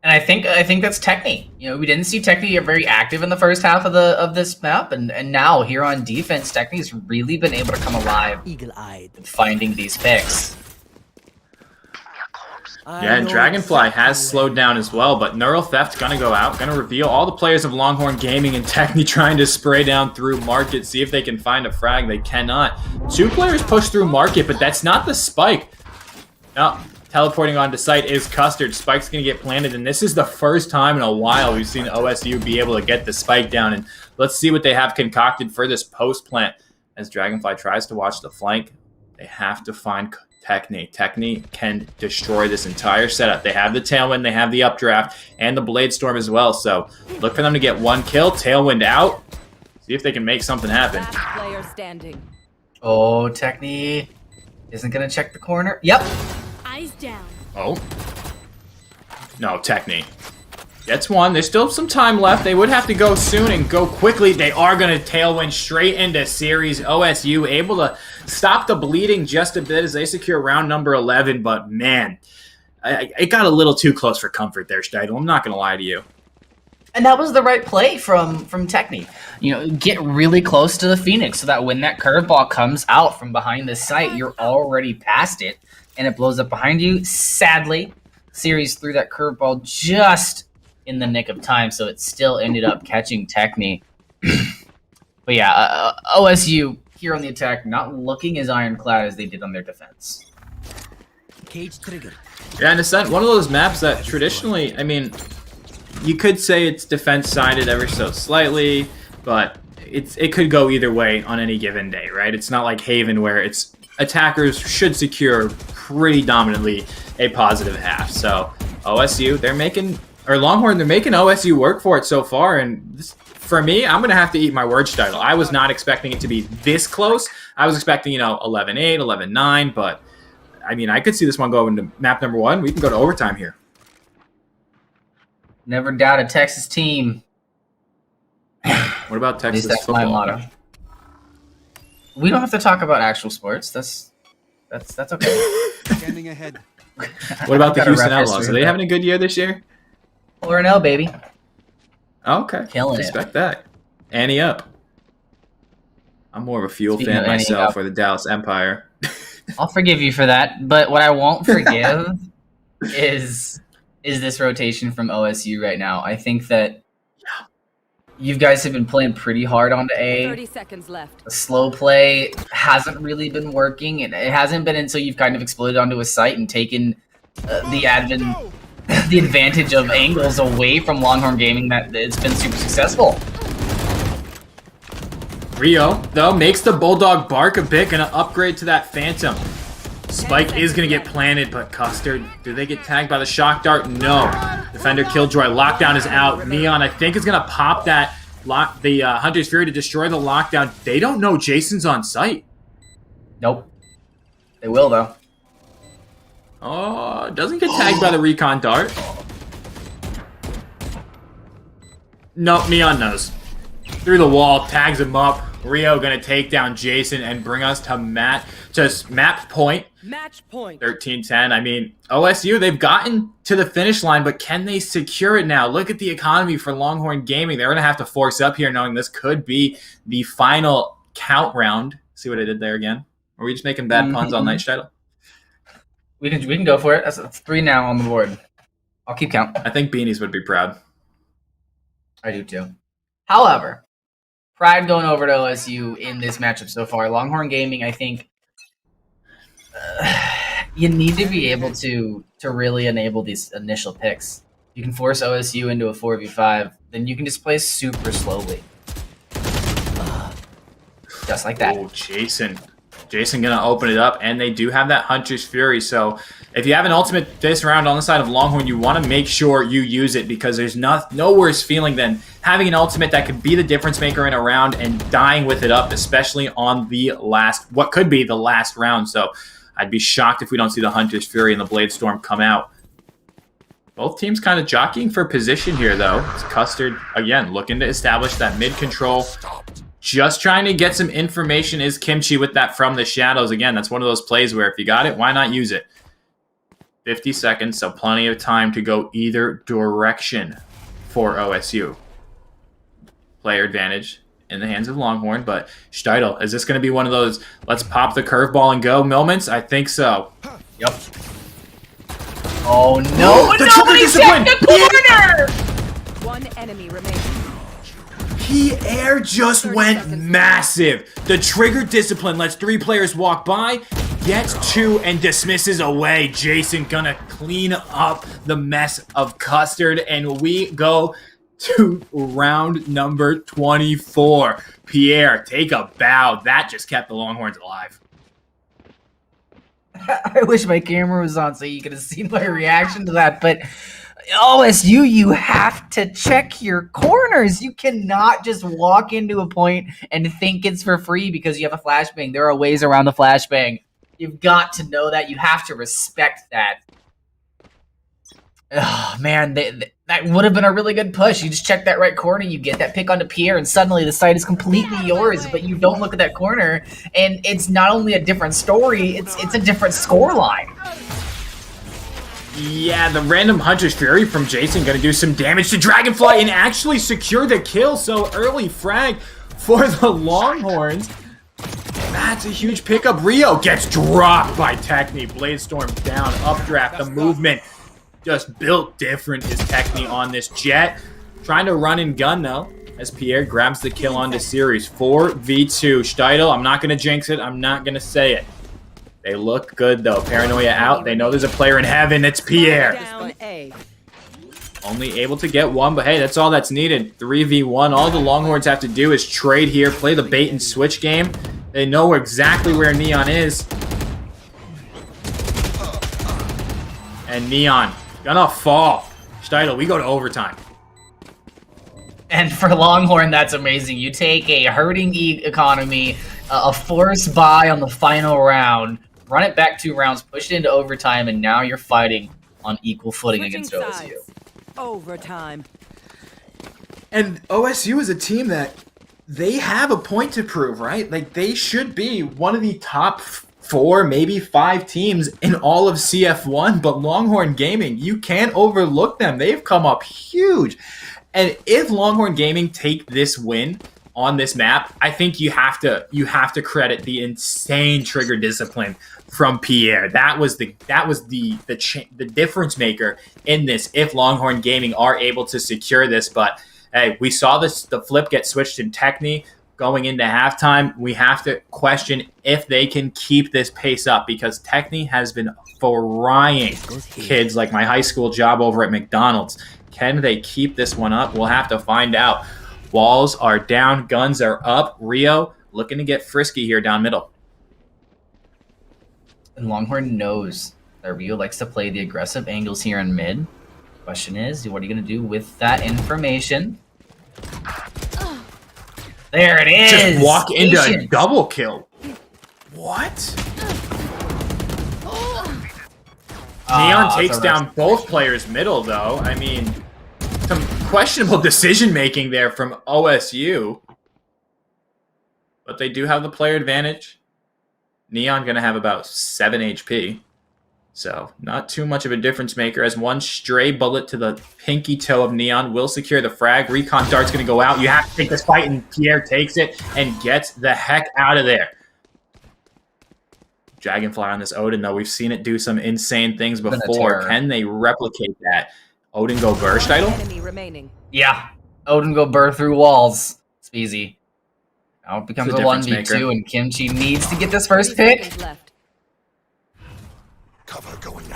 And I think that's Techni. You know, we didn't see Techni very active in the first half of this map, and now here on defense, Techni's really been able to come alive, eagle-eyed, finding these picks. Yeah, and Dragonfly has slowed down as well, but Neural Theft gonna go out, gonna reveal all the players of Longhorn Gaming, and Techni trying to spray down through Market, see if they can find a frag. They cannot. 2 players push through Market, but that's not the spike. No, teleporting onto site is Custard. Spike's gonna get planted, and this is the first time in a while we've seen OSU be able to get the spike down, and let's see what they have concocted for this post plant. As Dragonfly tries to watch the flank, they have to find Techni. Techni can destroy this entire setup. They have the Tailwind, they have the Updraft, and the Blade Storm as well. So look for them to get 1 kill. Tailwind out. See if they can make something happen. Last player standing. Oh, Techni isn't gonna check the corner. Yep. Eyes down. Oh. No, Techni gets 1. There's still some time left. They would have to go soon and go quickly. They are going to Tailwind straight into Series. OSU able to stop the bleeding just a bit as they secure round number 11. But, man, it got a little too close for comfort there, Steitel. I'm not going to lie to you. And that was the right play from Techni. You know, get really close to the Phoenix so that when that curveball comes out from behind the site, you're already past it, and it blows up behind you. Sadly, Series threw that curveball just in the nick of time, so it still ended up catching Techni. But yeah, OSU here on the attack, not looking as ironclad as they did on their defense. Cage trigger. Yeah, in a sense, one of those maps that traditionally, I mean, you could say it's defense-sided ever so slightly, but it could go either way on any given day, right? It's not like Haven where it's attackers should secure pretty dominantly a positive half. So OSU, Longhorn, they're making OSU work for it so far, and this, for me, I'm going to have to eat my words, Steitel. I was not expecting it to be this close. I was expecting, 11-8, 11-9, but, I mean, I could see this one go into map number 1. We can go to overtime here. Never doubt a Texas team. What about Texas that's football? my motto. We don't have to talk about actual sports. That's okay. Standing ahead. What about the Houston Outlaws? Are they having a good year this year? 4-0, baby. Oh, okay. Killing it. Respect that. Annie up. I'm more of a Fuel Speaking fan of Annie myself up. for the Dallas Empire. I'll forgive you for that, but what I won't forgive is this rotation from OSU right now. I think that you guys have been playing pretty hard onto A. 30 seconds left. The slow play hasn't really been working. It hasn't been until you've kind of exploded onto a site and taken the advantage of angles away from Longhorn Gaming that it's been super successful. Rio, though, makes the Bulldog bark a bit, gonna upgrade to that Phantom. Spike is gonna get planted, but Custard, do they get tagged by the Shock Dart? No. Defender Killjoy, Lockdown is out. Neon, I think, is gonna pop that Hunter's Fury to destroy the Lockdown. They don't know Jason's on site. Nope. They will, though. Oh, doesn't get tagged by the Recon Dart. Nope, Neon knows. Through the wall, tags him up. Rio gonna take down Jason and bring us to map point. Match point. 13-10. I mean, OSU, they've gotten to the finish line, but can they secure it now? Look at the economy for Longhorn Gaming. They're gonna have to force up here, knowing this could be the final count round. See what I did there again? Are we just making bad puns all night, Steitel? We can go for it. That's 3 now on the board. I'll keep count. I think Beanies would be proud. I do too. However, pride going over to OSU in this matchup so far. Longhorn Gaming, I think you need to be able to really enable these initial picks. You can force OSU into a 4v5, then you can just play super slowly. Just like that. Oh, Jason. Jason gonna open it up, and they do have that Hunter's Fury. So if you have an ultimate this round on the side of Longhorn, you want to make sure you use it, because there's no worse feeling than having an ultimate that could be the difference maker in a round and dying with it up, especially on the last, what could be the last round. So I'd be shocked if we don't see the Hunter's Fury and the Blade Storm come out. Both teams kind of jockeying for position here, though. It's Custard, again, looking to establish that mid control. Just trying to get some information is Kimchi with that from the shadows. Again, that's one of those plays where if you got it, why not use it? 50 seconds, so plenty of time to go either direction for OSU. Player advantage in the hands of Longhorn, but Steidl, is this going to be one of those let's pop the curveball and go moments? I think so. Yep. Oh no! The nobody checked the corner! One enemy remaining. Pierre just went massive. The trigger discipline lets 3 players walk by, gets 2, and dismisses away. Jason gonna clean up the mess of Custard, and we go to round number 24. Pierre, take a bow. That just kept the Longhorns alive. I wish my camera was on so you could have seen my reaction to that, but OSU, you have to check your corners. You cannot just walk into a point and think it's for free because you have a flashbang. There are ways around the flashbang. You've got to know that. You have to respect that. Oh, man, that would have been a really good push. You just check that right corner, you get that pick onto Pierre, and suddenly the site is completely yours, but you don't look at that corner, and it's not only a different story, it's a different scoreline. Yeah, the random Hunter's Fury from Jason gonna do some damage to Dragonfly and actually secure the kill. So early frag for the Longhorns. That's a huge pickup. Rio gets dropped by Techni. Blade Storm down, updraft. The movement just built different is Techni on this Jet. Trying to run and gun though, as Pierre grabs the kill onto series. 4v2. Steidl, I'm not gonna jinx it. I'm not gonna say it. They look good, though. Paranoia out. They know there's a player in heaven. It's Pierre. Only able to get 1, but hey, that's all that's needed. 3v1. All the Longhorns have to do is trade here, play the bait and switch game. They know exactly where Neon is. And Neon gonna fall. Steidl, we go to overtime. And for Longhorn, that's amazing. You take a hurting economy, a forced buy on the final round, run it back 2 rounds, push it into overtime, and now you're fighting on equal footing against OSU. Overtime. And OSU is a team that they have a point to prove, right? Like, they should be one of the top 4, maybe 5 teams in all of CF1, but Longhorn Gaming, you can't overlook them. They've come up huge. And if Longhorn Gaming take this win on this map, I think you have to credit the insane trigger discipline from Pierre. That was the difference maker in this. If Longhorn Gaming are able to secure this, but hey, we saw the flip get switched in Techni going into halftime. We have to question if they can keep this pace up, because Techni has been frying kids like my high school job over at McDonald's. Can they keep this one up? We'll have to find out. Walls are down, guns are up. Rio looking to get frisky here down middle. And Longhorn knows that Rio likes to play the aggressive angles here in mid. Question is, what are you going to do with that information? There it is! Just walk into a double kill. What? Neon takes down both players middle, though. I mean, some questionable decision-making there from OSU. But they do have the player advantage. Neon going to have about 7 HP. So, not too much of a difference maker, as one stray bullet to the pinky toe of Neon will secure the frag. Recon Dart's going to go out. You have to take this fight, and Pierre takes it and gets the heck out of there. Dragonfly on this Odin, though. We've seen it do some insane things before. Can they replicate that? Odin go burst idle? Yeah. Odin go burr through walls. It's easy. Now it becomes a 1v2, and Kimchi needs to get this first pick.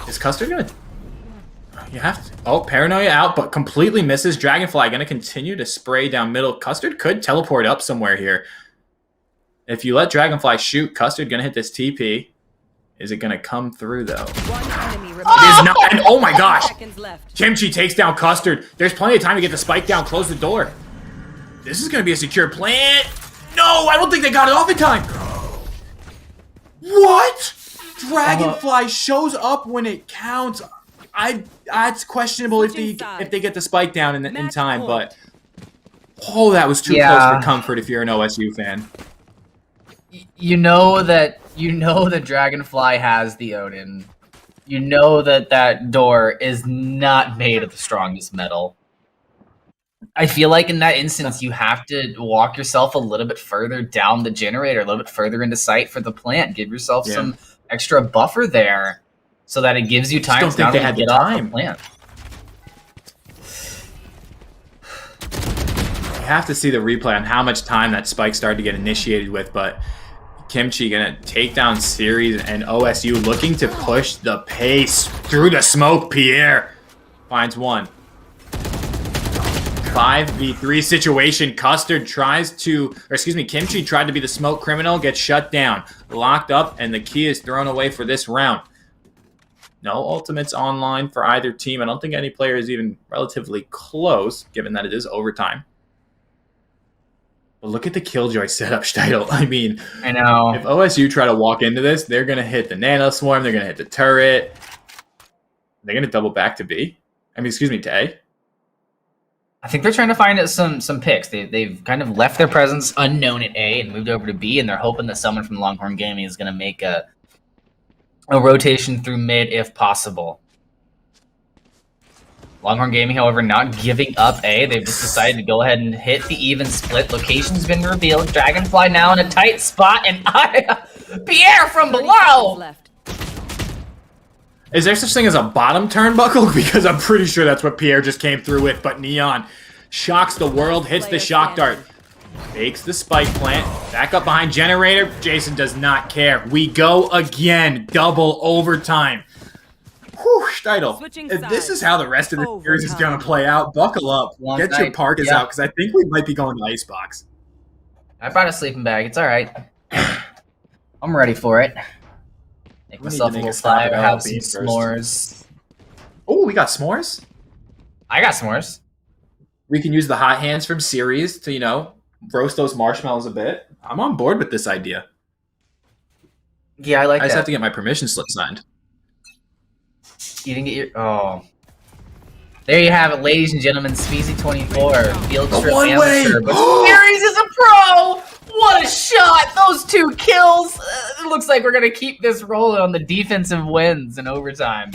Is Custard gonna... You have to... Oh, Paranoia out, but completely misses. Dragonfly gonna continue to spray down middle. Custard could teleport up somewhere here. If you let Dragonfly shoot, Custard gonna hit this TP. Is it gonna come through though? One enemy remaining. It is not. And oh my gosh! Seconds left. Kimchi takes down Custard. There's plenty of time to get the spike down. Close the door. This is gonna be a secure plant. No, I don't think they got it off in time. What? Dragonfly shows up when it counts. It's questionable if they get the spike down in time, but oh, that was too close for comfort if you're an OSU fan. You know that Dragonfly has the Odin. You know that door is not made of the strongest metal. I feel like in that instance, you have to walk yourself a little bit further down the generator, a little bit further into sight for the plant. Give yourself some extra buffer there, so that it gives you time to not only get off the plant. You have to see the replay on how much time that spike started to get initiated with, but Kimchi gonna take down Series and OSU looking to push the pace through the smoke. Pierre finds one. 5v3 situation. Custard tries to, or excuse me, Kimchi tried to be the smoke criminal, gets shut down, locked up, and the key is thrown away for this round. No ultimates online for either team. I don't think any player is even relatively close, given that it is overtime. But look at the Killjoy setup, Steidl. I mean, I know. If OSU try to walk into this, they're going to hit the Nano Swarm, they're going to hit the turret. They're going to double back to B. I mean, excuse me, to A. I think they're trying to find some picks. They've kind of left their presence unknown at A and moved over to B, and they're hoping that someone from Longhorn Gaming is going to make a rotation through mid if possible. Longhorn Gaming, however, not giving up A. They've just decided to go ahead and hit the even split. Location's been revealed. Dragonfly now in a tight spot, and Pierre from below! Is there such thing as a bottom turnbuckle? Because I'm pretty sure that's what Pierre just came through with, but Neon shocks the world, hits the shock dart, fakes the spike plant, back up behind generator. Jason does not care. We go again, double overtime. Whew, Steidl. If this is how the rest of the series is going to play out, buckle up. Get your parkas out, because I think we might be going to Icebox. I brought a sleeping bag. It's all right. I'm ready for it. Make myself a little fire, have some s'mores. Oh, we got s'mores? I got s'mores. We can use the hot hands from Series to, you know, roast those marshmallows a bit. I'm on board with this idea. Yeah, I like that. I just have to get my permission slip signed. You didn't get your... Oh. There you have it, ladies and gentlemen. Speezy24. Field trip amateur. But Series is a pro! What a shot! Those 2 kills! It looks like we're going to keep this rolling on the defensive wins in overtime.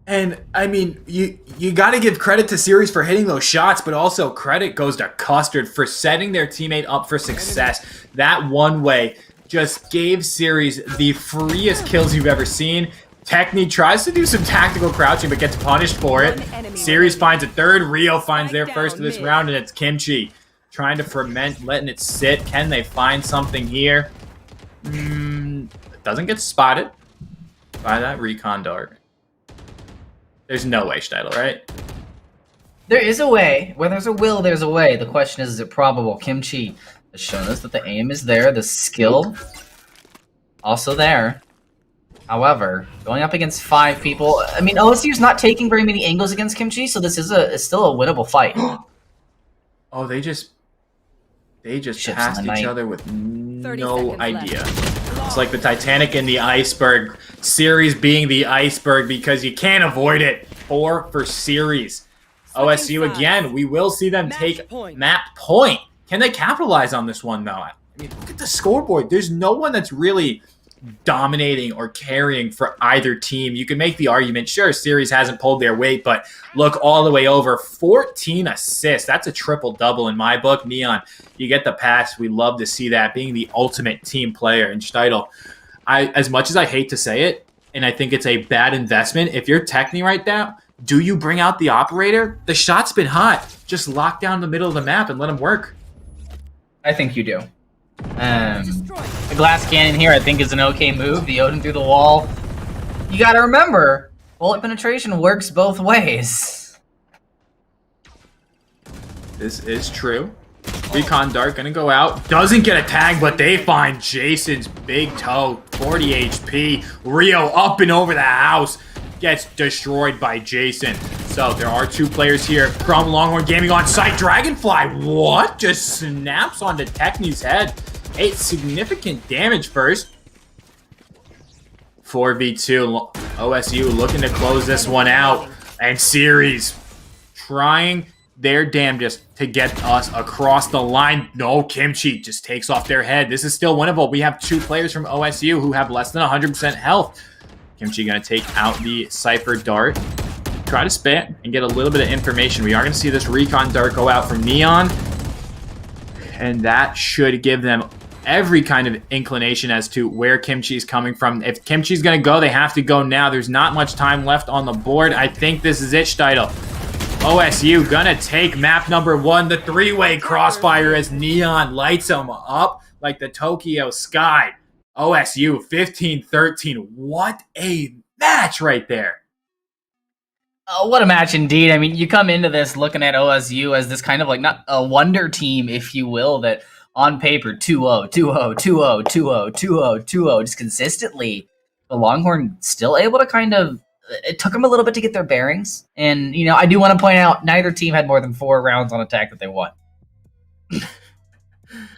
And, I mean, you got to give credit to Series for hitting those shots, but also credit goes to Custard for setting their teammate up for success. That one way just gave Series the freest kills you've ever seen. Techni tries to do some tactical crouching, but gets punished for it. Series finds a third. Rio finds their first of this round, and it's Kimchi trying to ferment, letting it sit. Can they find something here? It doesn't get spotted by that recon dart. There's no way, Steidl, right? There is a way. Where there's a will, there's a way. The question is it probable? Kimchi has shown us that the aim is there, the skill also there. However, going up against 5 people, I mean, OSU's not taking very many angles against Kimchi, so this is still a winnable fight. Oh, they just passed each other with no idea. It's like the Titanic and the iceberg. Series being the iceberg because you can't avoid it. 4 for Series. OSU again. We will see them take map point. Can they capitalize on this one, though? I mean, look at the scoreboard. There's no one that's really dominating or carrying for either team. You can make the argument, sure, Series hasn't pulled their weight, but look all the way over. 14 assists. That's a triple-double in my book. Neon, you get the pass. We love to see that, being the ultimate team player. And Steidl, as much as I hate to say it, and I think it's a bad investment, if you're Techni right now, do you bring out the operator? The shot's been hot. Just lock down the middle of the map and let him work. I think you do. The glass cannon here, I think, is an okay move. The Odin through the wall. You gotta remember, bullet penetration works both ways. This is true. Recon Dart gonna go out. Doesn't get a tag, but they find Jason's big toe. 40 HP. Rio up and over the house. Gets destroyed by Jason. So there are 2 players here from Longhorn Gaming on site. Dragonfly, what? Just snaps onto Techni's head. 8 significant damage first. 4v2. OSU looking to close this one out. And Series trying their damnedest to get us across the line. No, Kimchi just takes off their head. This is still winnable. We have 2 players from OSU who have less than 100% health. Kimchi going to take out the Cypher Dart. Try to spit and get a little bit of information. We are going to see this Recon Dart go out from Neon. And that should give them every kind of inclination as to where Kimchi's coming from. If Kimchi's going to go, they have to go now. There's not much time left on the board. I think this is it, Steitel. OSU gonna take map number 1, the 3-way crossfire as Neon lights them up like the Tokyo sky. OSU 15-13. What a match right there. What a match indeed. I mean, you come into this looking at OSU as this kind of like not a wonder team, if you will, that on paper 2-0, 2-0, 2-0, 2-0, 2-0, 2-0, just consistently. The Longhorn still able to kind of, it took them a little bit to get their bearings. And, you know, I do want to point out neither team had more than 4 rounds on attack that they won.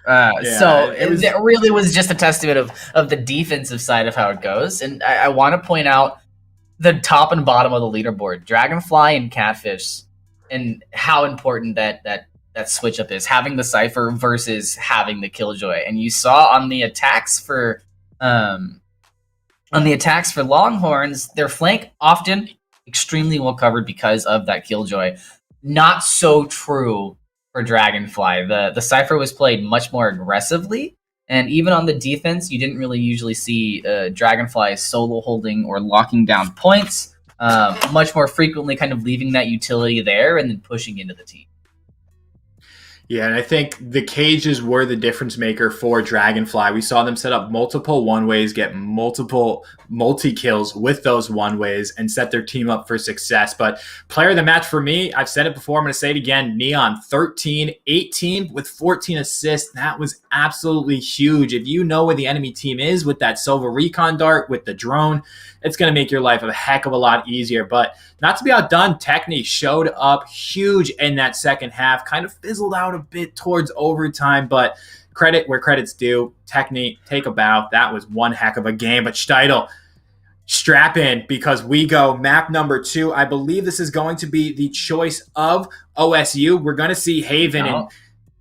So it really was just a testament of the defensive side of how it goes. And I want to point out the top and bottom of the leaderboard, Dragonfly and Catfish, and how important that switch up is, having the Cypher versus having the Killjoy. And you saw on the attacks for Longhorns, their flank often extremely well covered because of that Killjoy. Not so true for Dragonfly. The Cypher was played much more aggressively, and even on the defense, you didn't really usually see Dragonfly solo holding or locking down points. Much more frequently kind of leaving that utility there and then pushing into the team. Yeah, and I think the cages were the difference maker for Dragonfly. We saw them set up multiple one-ways, get multiple multi-kills with those one-ways, and set their team up for success. But player of the match for me, I've said it before, I'm going to say it again, Neon, 13-18 with 14 assists. That was absolutely huge. If you know where the enemy team is with that Silver Recon Dart, with the drone, it's going to make your life a heck of a lot easier. But not to be outdone, Techni showed up huge in that second half, kind of fizzled out a bit towards overtime, but credit where credit's due. Techni, take a bow. That was one heck of a game. But Steitel, strap in, because we go map number 2. I believe this is going to be the choice of OSU. We're going to see Haven, and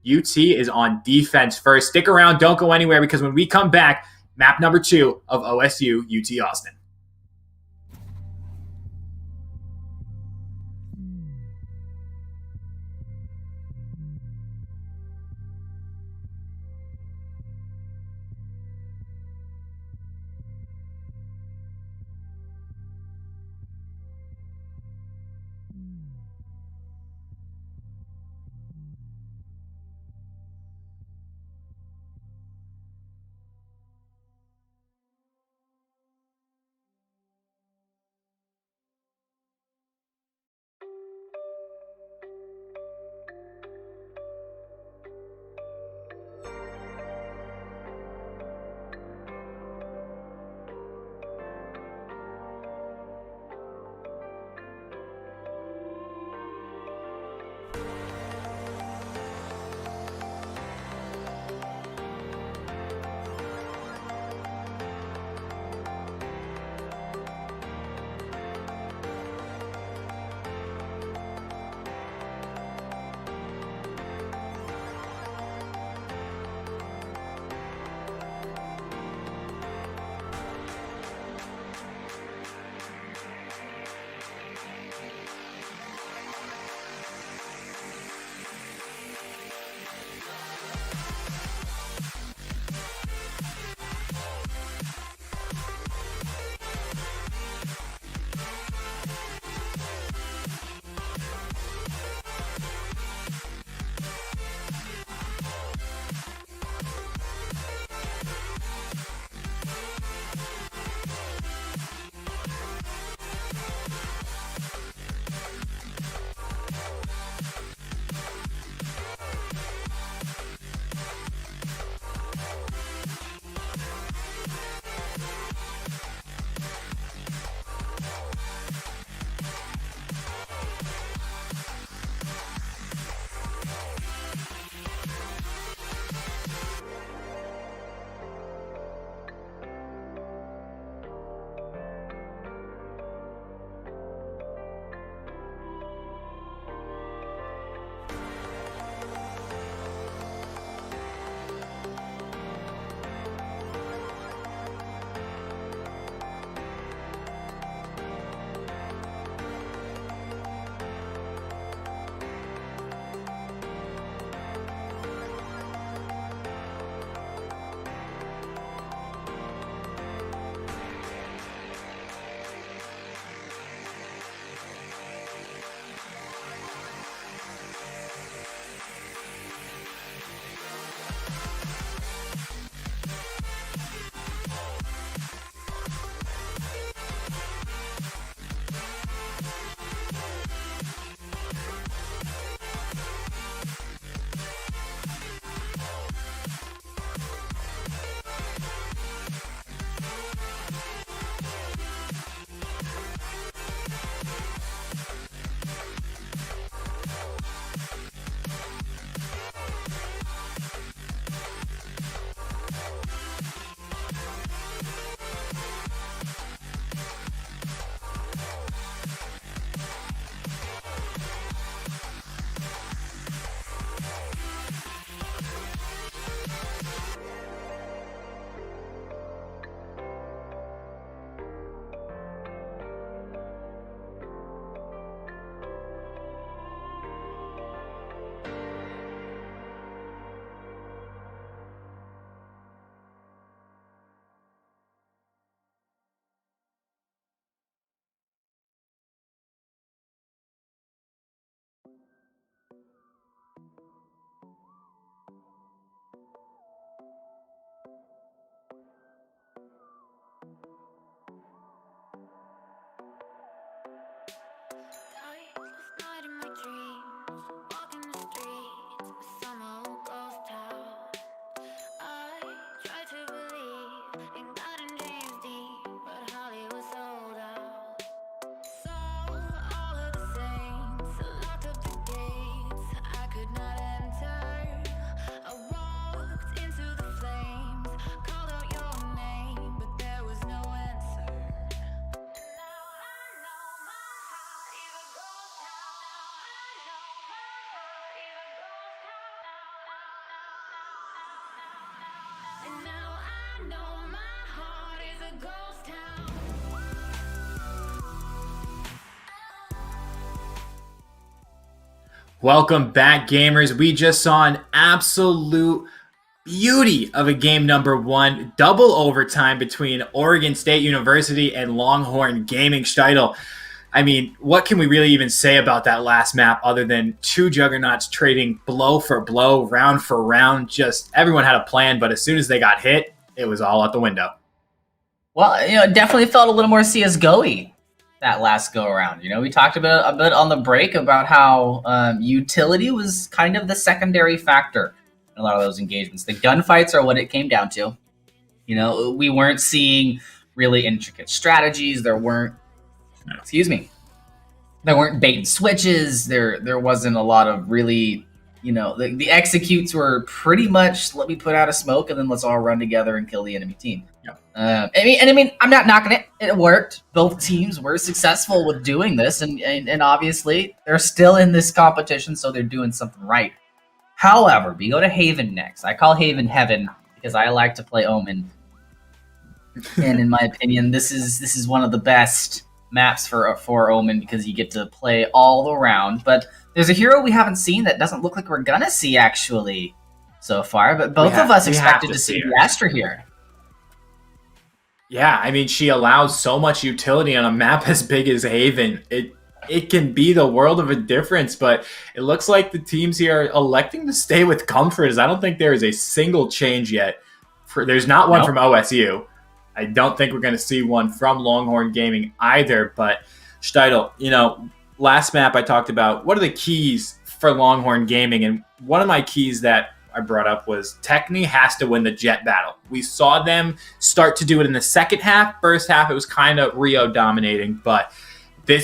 UT is on defense first. Stick around. Don't go anywhere, because when we come back, map number 2 of OSU, UT Austin. Welcome back, gamers. We just saw an absolute beauty of a game number one, double overtime between Oregon State University and Longhorn Gaming. Steitel, I mean, what can we really even say about that last map other than two juggernauts trading blow for blow, round for round? Just everyone had a plan, but as soon as they got hit, it was all out the window. Well, it definitely felt a little more CSGO-y that last go around. We talked about a bit on the break about how utility was kind of the secondary factor in a lot of those engagements. The gunfights are what it came down to. We weren't seeing really intricate strategies. There weren't bait and switches. There wasn't a lot of really, the executes were pretty much let me put out a smoke and then let's all run together and kill the enemy team. Yep. I mean, I'm not knocking it. It worked. Both teams were successful with doing this, and obviously they're still in this competition, so they're doing something right. However, we go to Haven next. I call Haven Heaven because I like to play Omen, and in my opinion, this is one of the best maps for Omen because you get to play all around. But there's a hero we haven't seen that doesn't look like we're gonna see actually so far. But both of us expected to see the Astra here. Yeah, I mean, she allows so much utility on a map as big as Haven. It can be the world of a difference, but it looks like the teams here are electing to stay with comforters. I don't think there is a single change yet. There's not one from OSU. I don't think we're going to see one from Longhorn Gaming either. But Steitel, last map I talked about, what are the keys for Longhorn Gaming? And one of my keys that I brought up was Techni has to win the jet battle. We saw them start to do it in the second half. First half, it was kind of Rio dominating. But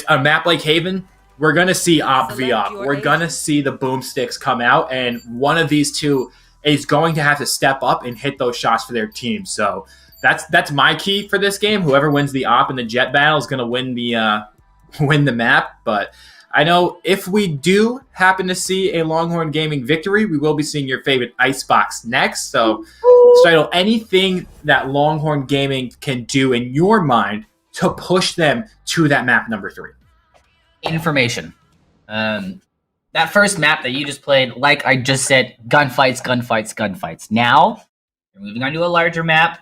a map like Haven, we're going to see op v op. We're going to see the boomsticks come out. And one of these two is going to have to step up and hit those shots for their team. So that's my key for this game. Whoever wins the op and the jet battle is going to win the map. But I know if we do happen to see a Longhorn Gaming victory, we will be seeing your favorite icebox next. So, Steitel, anything that Longhorn Gaming can do in your mind to push them to that map number 3? Information. That first map that you just played, like I just said, gunfights. Now, you're moving on to a larger map.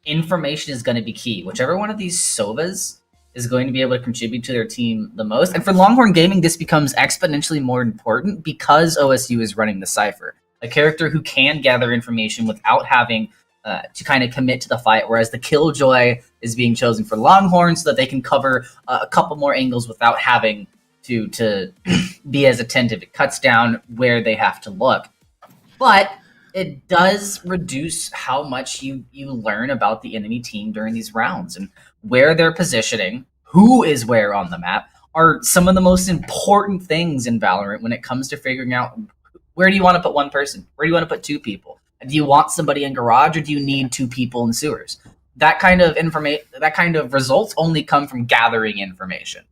Information is going to be key. Whichever one of these Sovas is going to be able to contribute to their team the most. And for Longhorn Gaming, this becomes exponentially more important because OSU is running the Cypher. A character who can gather information without having to kind of commit to the fight, whereas the Killjoy is being chosen for Longhorn so that they can cover a couple more angles without having to be as attentive. It cuts down where they have to look. But it does reduce how much you learn about the enemy team during these rounds, and where they're positioning, who is where on the map, are some of the most important things in Valorant when it comes to figuring out where do you want to put one person, where do you want to put two people, do you want somebody in garage or do you need two people in sewers? That kind of results only come from gathering information.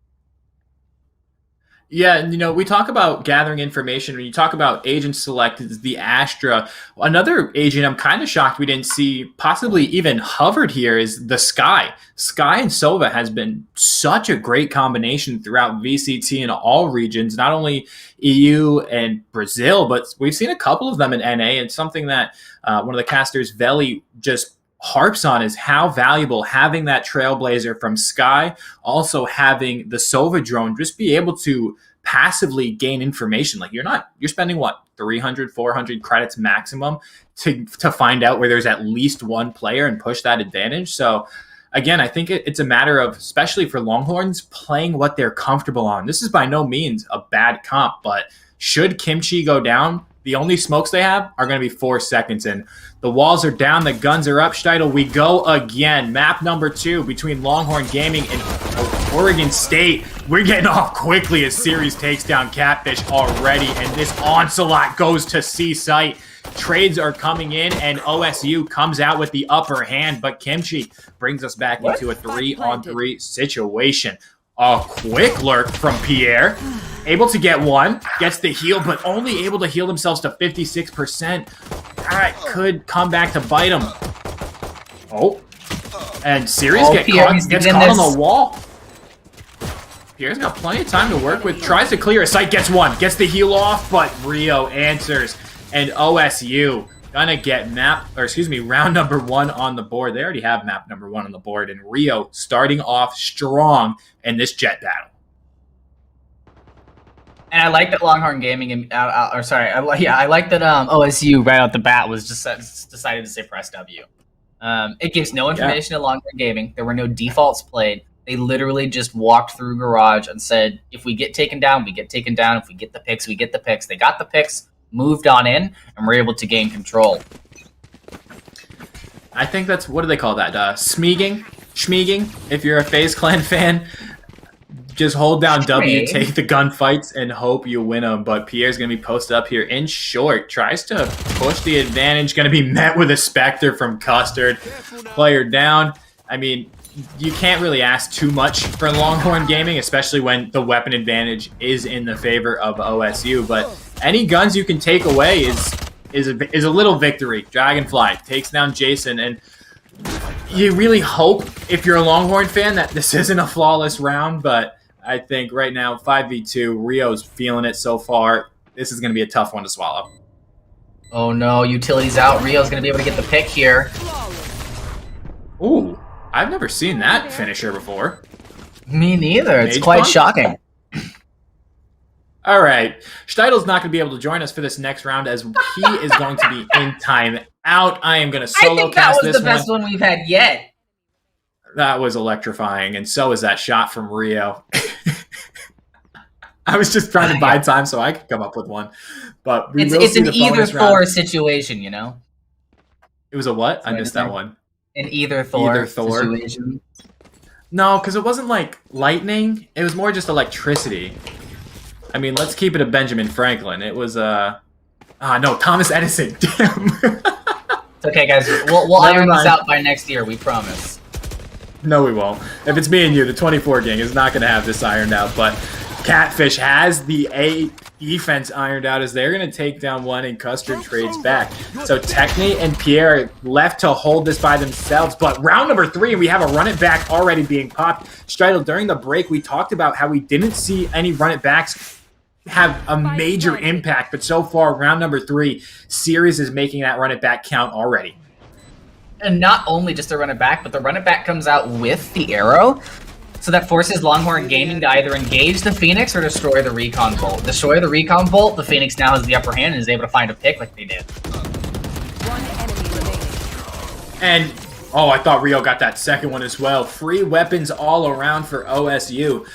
Yeah, and we talk about gathering information. When you talk about agent select, it's the Astra. Another agent I'm kind of shocked we didn't see, possibly even hovered here, is the Sky. Sky and Sova has been such a great combination throughout VCT in all regions, not only EU and Brazil, but we've seen a couple of them in NA. It's something that one of the casters, Veli, just harps on, is how valuable having that Trailblazer from Sky, also having the Sova drone, just be able to passively gain information. Like you're spending what, 300, 400 credits maximum to find out where there's at least one player and push that advantage. So again, I think it's a matter of, especially for Longhorns, playing what they're comfortable on. This is by no means a bad comp, but should Kimchi go down, the only smokes they have are going to be 4 seconds in. The walls are down. The guns are up. Steitel, we go again. Map number 2 between Longhorn Gaming and Oregon State. We're getting off quickly as Series takes down Catfish already, and this onslaught goes to C-Site. Trades are coming in, and OSU comes out with the upper hand, but Kimchi brings us back into a 3-on-3 situation. A quick lurk from Pierre. Able to get one. Gets the heal, but only able to heal themselves to 56%. That could come back to bite him. Oh. And Series gets caught on the wall. Pierre's got plenty of time to work with. Tries to clear a site, gets one, gets the heal off, but Rio answers. And OSU gonna get round number 1 on the board. They already have map number 1 on the board, and Rio starting off strong in this jet battle. And I like that Longhorn Gaming, I like that OSU right out the bat was just decided to say press W. It gives no information to Longhorn Gaming. There were no defaults played. They literally just walked through Garage and said, if we get taken down, we get taken down. If we get the picks, we get the picks. They got the picks, moved on in, and were able to gain control. I think that's, what do they call that? Schmeeging? If you're a FaZe Clan fan, just hold down W, take the gunfights, and hope you win them. But Pierre's going to be posted up here in short. Tries to push the advantage. Going to be met with a Spectre from Custard. Player down. I mean, you can't really ask too much for Longhorn Gaming, especially when the weapon advantage is in the favor of OSU. But any guns you can take away is a little victory. Dragonfly takes down Jason, and you really hope, if you're a Longhorn fan, that this isn't a flawless round. But I think right now, 5v2, Rio's feeling it so far. This is going to be a tough one to swallow. Oh no, utility's out. Rio's going to be able to get the pick here. Ooh. I've never seen that finisher before. Me neither. It's quite shocking. All right. Steidl's not going to be able to join us for this next round as he is going to be in time out. I am going to solo cast this one. That was the best one we've had yet. That was electrifying, and so is that shot from Rio. I was just trying to buy time so I could come up with one. But it's an either-Thor situation, you know? It was a what? I missed that one. An either-Thor situation. No, because it wasn't like lightning. It was more just electricity. I mean, let's keep it a Benjamin Franklin. It was, no, Thomas Edison. Damn. It's okay, guys. We'll iron this out by next year, we promise. No, we won't. If it's me and you, the 24 gang is not going to have this ironed out, but Catfish has the A defense ironed out as they're going to take down one and Custard trades back. So Techne and Pierre are left to hold this by themselves. But round number 3, we have a run it back already being popped. Streidel, during the break, we talked about how we didn't see any run it backs have a major impact. But so far, round number 3, Series is making that run it back count already. And not only just the run it back, but the run it back comes out with the arrow. So that forces Longhorn Gaming to either engage the Phoenix or destroy the Recon Bolt. Destroy the Recon Bolt, the Phoenix now has the upper hand and is able to find a pick like they did. One enemy remaining. And, I thought Rio got that second one as well. Free weapons all around for OSU.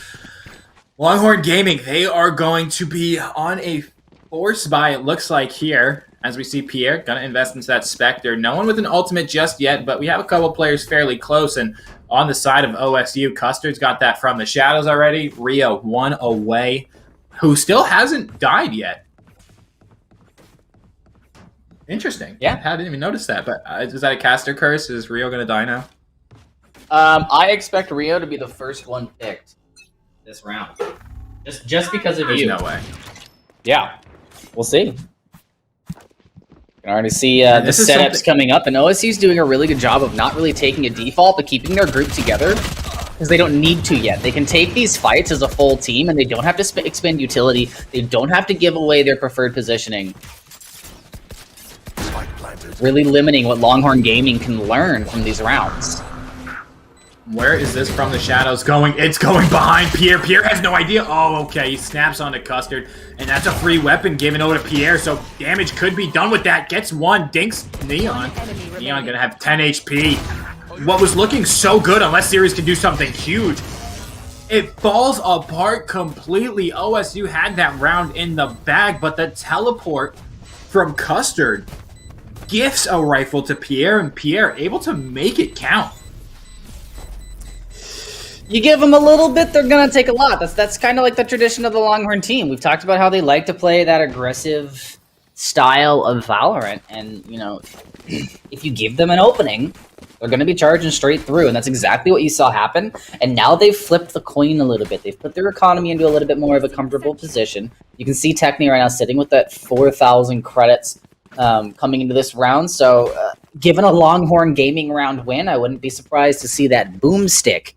Longhorn Gaming, they are going to be on a force buy, it looks like here. As we see Pierre, gonna invest into that Spectre. No one with an ultimate just yet, but we have a couple players fairly close. And on the side of OSU, Custard's got that from the shadows already. Rio, one away, who still hasn't died yet. Interesting. Yeah. I didn't even notice that. But is that a caster curse? Is Rio gonna die now? I expect Rio to be the first one picked this round. Just because of you. There's no way. Yeah. We'll see. You can already see the setups coming up, and OSU's doing a really good job of not really taking a default, but keeping their group together, because they don't need to yet. They can take these fights as a full team, and they don't have to expend utility. They don't have to give away their preferred positioning. Really limiting what Longhorn Gaming can learn from these rounds. Where is this from the shadows going? It's going behind Pierre. Pierre has no idea. Oh, okay. He snaps onto Custard, and that's a free weapon given over to Pierre, so damage could be done with that. Gets one, dinks Neon. Neon gonna have 10 HP. What was looking so good, unless Series can do something huge, it falls apart completely. OSU had that round in the bag, but the teleport from Custard gifts a rifle to Pierre, and Pierre able to make it count. You give them a little bit, they're going to take a lot. That's kind of like the tradition of the Longhorn team. We've talked about how they like to play that aggressive style of Valorant. And, you know, if you give them an opening, they're going to be charging straight through. And that's exactly what you saw happen. And now they've flipped the coin a little bit. They've put their economy into a little bit more of a comfortable position. You can see Techne right now sitting with that 4,000 credits coming into this round. So given a Longhorn Gaming round win, I wouldn't be surprised to see that boomstick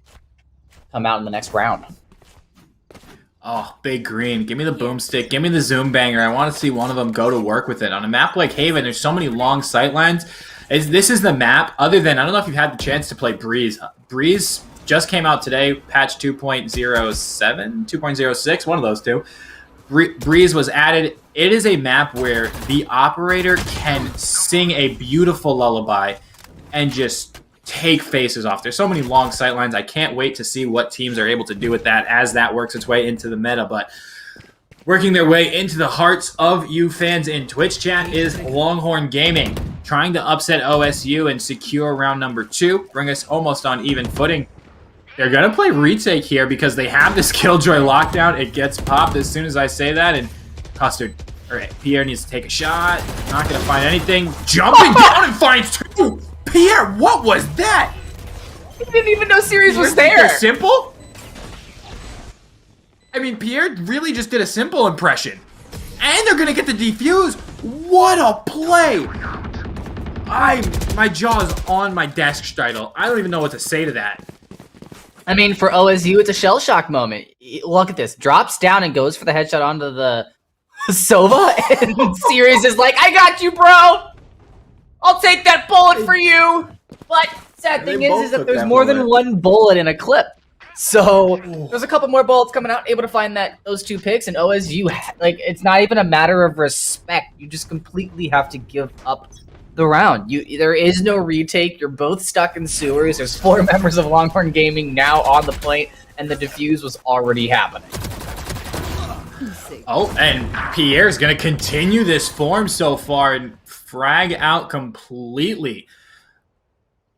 come out in the next round. Oh, big green. Give me the boomstick. Give me the zoom banger. I want to see one of them go to work with it. On a map like Haven, there's so many long sight lines. This is the map, other than, I don't know if you've had the chance to play Breeze. Breeze just came out today, patch 2.07, 2.06, one of those two. Breeze was added. It is a map where the operator can sing a beautiful lullaby and just take faces off. There's so many long sight lines. I can't wait to see what teams are able to do with that as that works its way into the meta. But working their way into the hearts of you fans in Twitch chat is Longhorn Gaming, trying to upset OSU and secure round number 2, bring us almost on even footing. They're going to play retake here because they have this Killjoy lockdown. It gets popped as soon as I say that, and Pierre needs to take a shot. Not going to find anything. Jumping down and finds 2! Pierre, what was that? He didn't even know Series was there. Simple? I mean, Pierre really just did a simple impression. And they're going to get the defuse. What a play. My jaw is on my desk, Steidel. I don't even know what to say to that. I mean, for OSU, it's a shell shock moment. Look at this. Drops down and goes for the headshot onto the Sova. And Series is like, I got you, bro. I'll take that bullet for you. But sad thing is that there's more than one bullet in a clip. So there's a couple more bullets coming out, able to find those 2 picks. And OSU, like, it's not even a matter of respect. You just completely have to give up the round. There is no retake. You're both stuck in sewers. There's 4 members of Longhorn Gaming now on the plate, and the defuse was already happening. Oh, and Pierre's going to continue this form so far and frag out completely.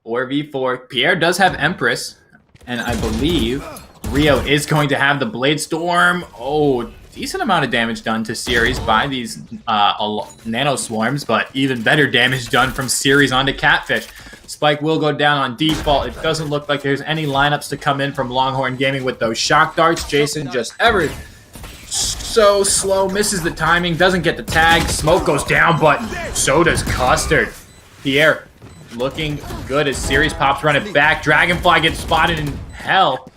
4v4. Pierre does have Empress, and I believe Rio is going to have the Blade Storm. Oh, decent amount of damage done to Series by these nano swarms, but even better damage done from Series onto Catfish. Spike will go down on default. It doesn't look like there's any lineups to come in from Longhorn Gaming with those shock darts. Jason just ever so slow, misses the timing, doesn't get the tag. Smoke goes down, but so does Custard. Pierre looking good as Series pops running back. Dragonfly gets spotted in hell.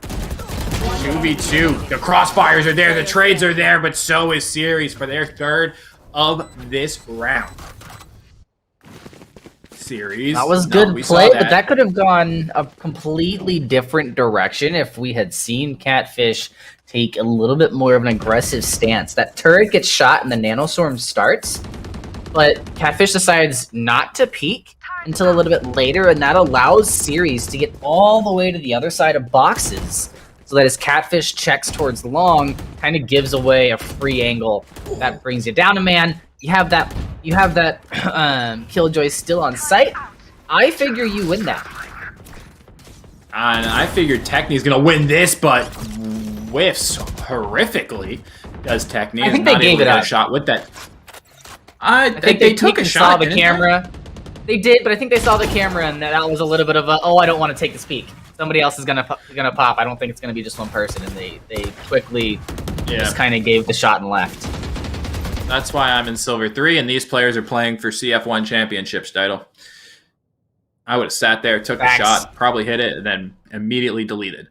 2v2. The crossfires are there, the trades are there, but so is Series for their 3rd of this round. Series. That was good play, but that could have gone a completely different direction if we had seen Catfish take a little bit more of an aggressive stance. That turret gets shot and the nanoswarm starts, but Catfish decides not to peek until a little bit later, and that allows Series to get all the way to the other side of boxes, so that as Catfish checks towards long, kind of gives away a free angle that brings you down a man. You have that Killjoy still on site. I figure you win that. And I figured Techni's gonna win this, but whiffs horrifically. Does Techni? I think they gave it a shot with that. I think they took a shot. Saw the camera. They did, but I think they saw the camera, and that was a little bit of a, oh, I don't want to take this peek. Somebody else is gonna pop. I don't think it's gonna be just one person, and they quickly just kind of gave the shot and left. That's why I'm in Silver 3, and these players are playing for CF1 Championships title. I would have sat there, took the shot, probably hit it, and then immediately deleted.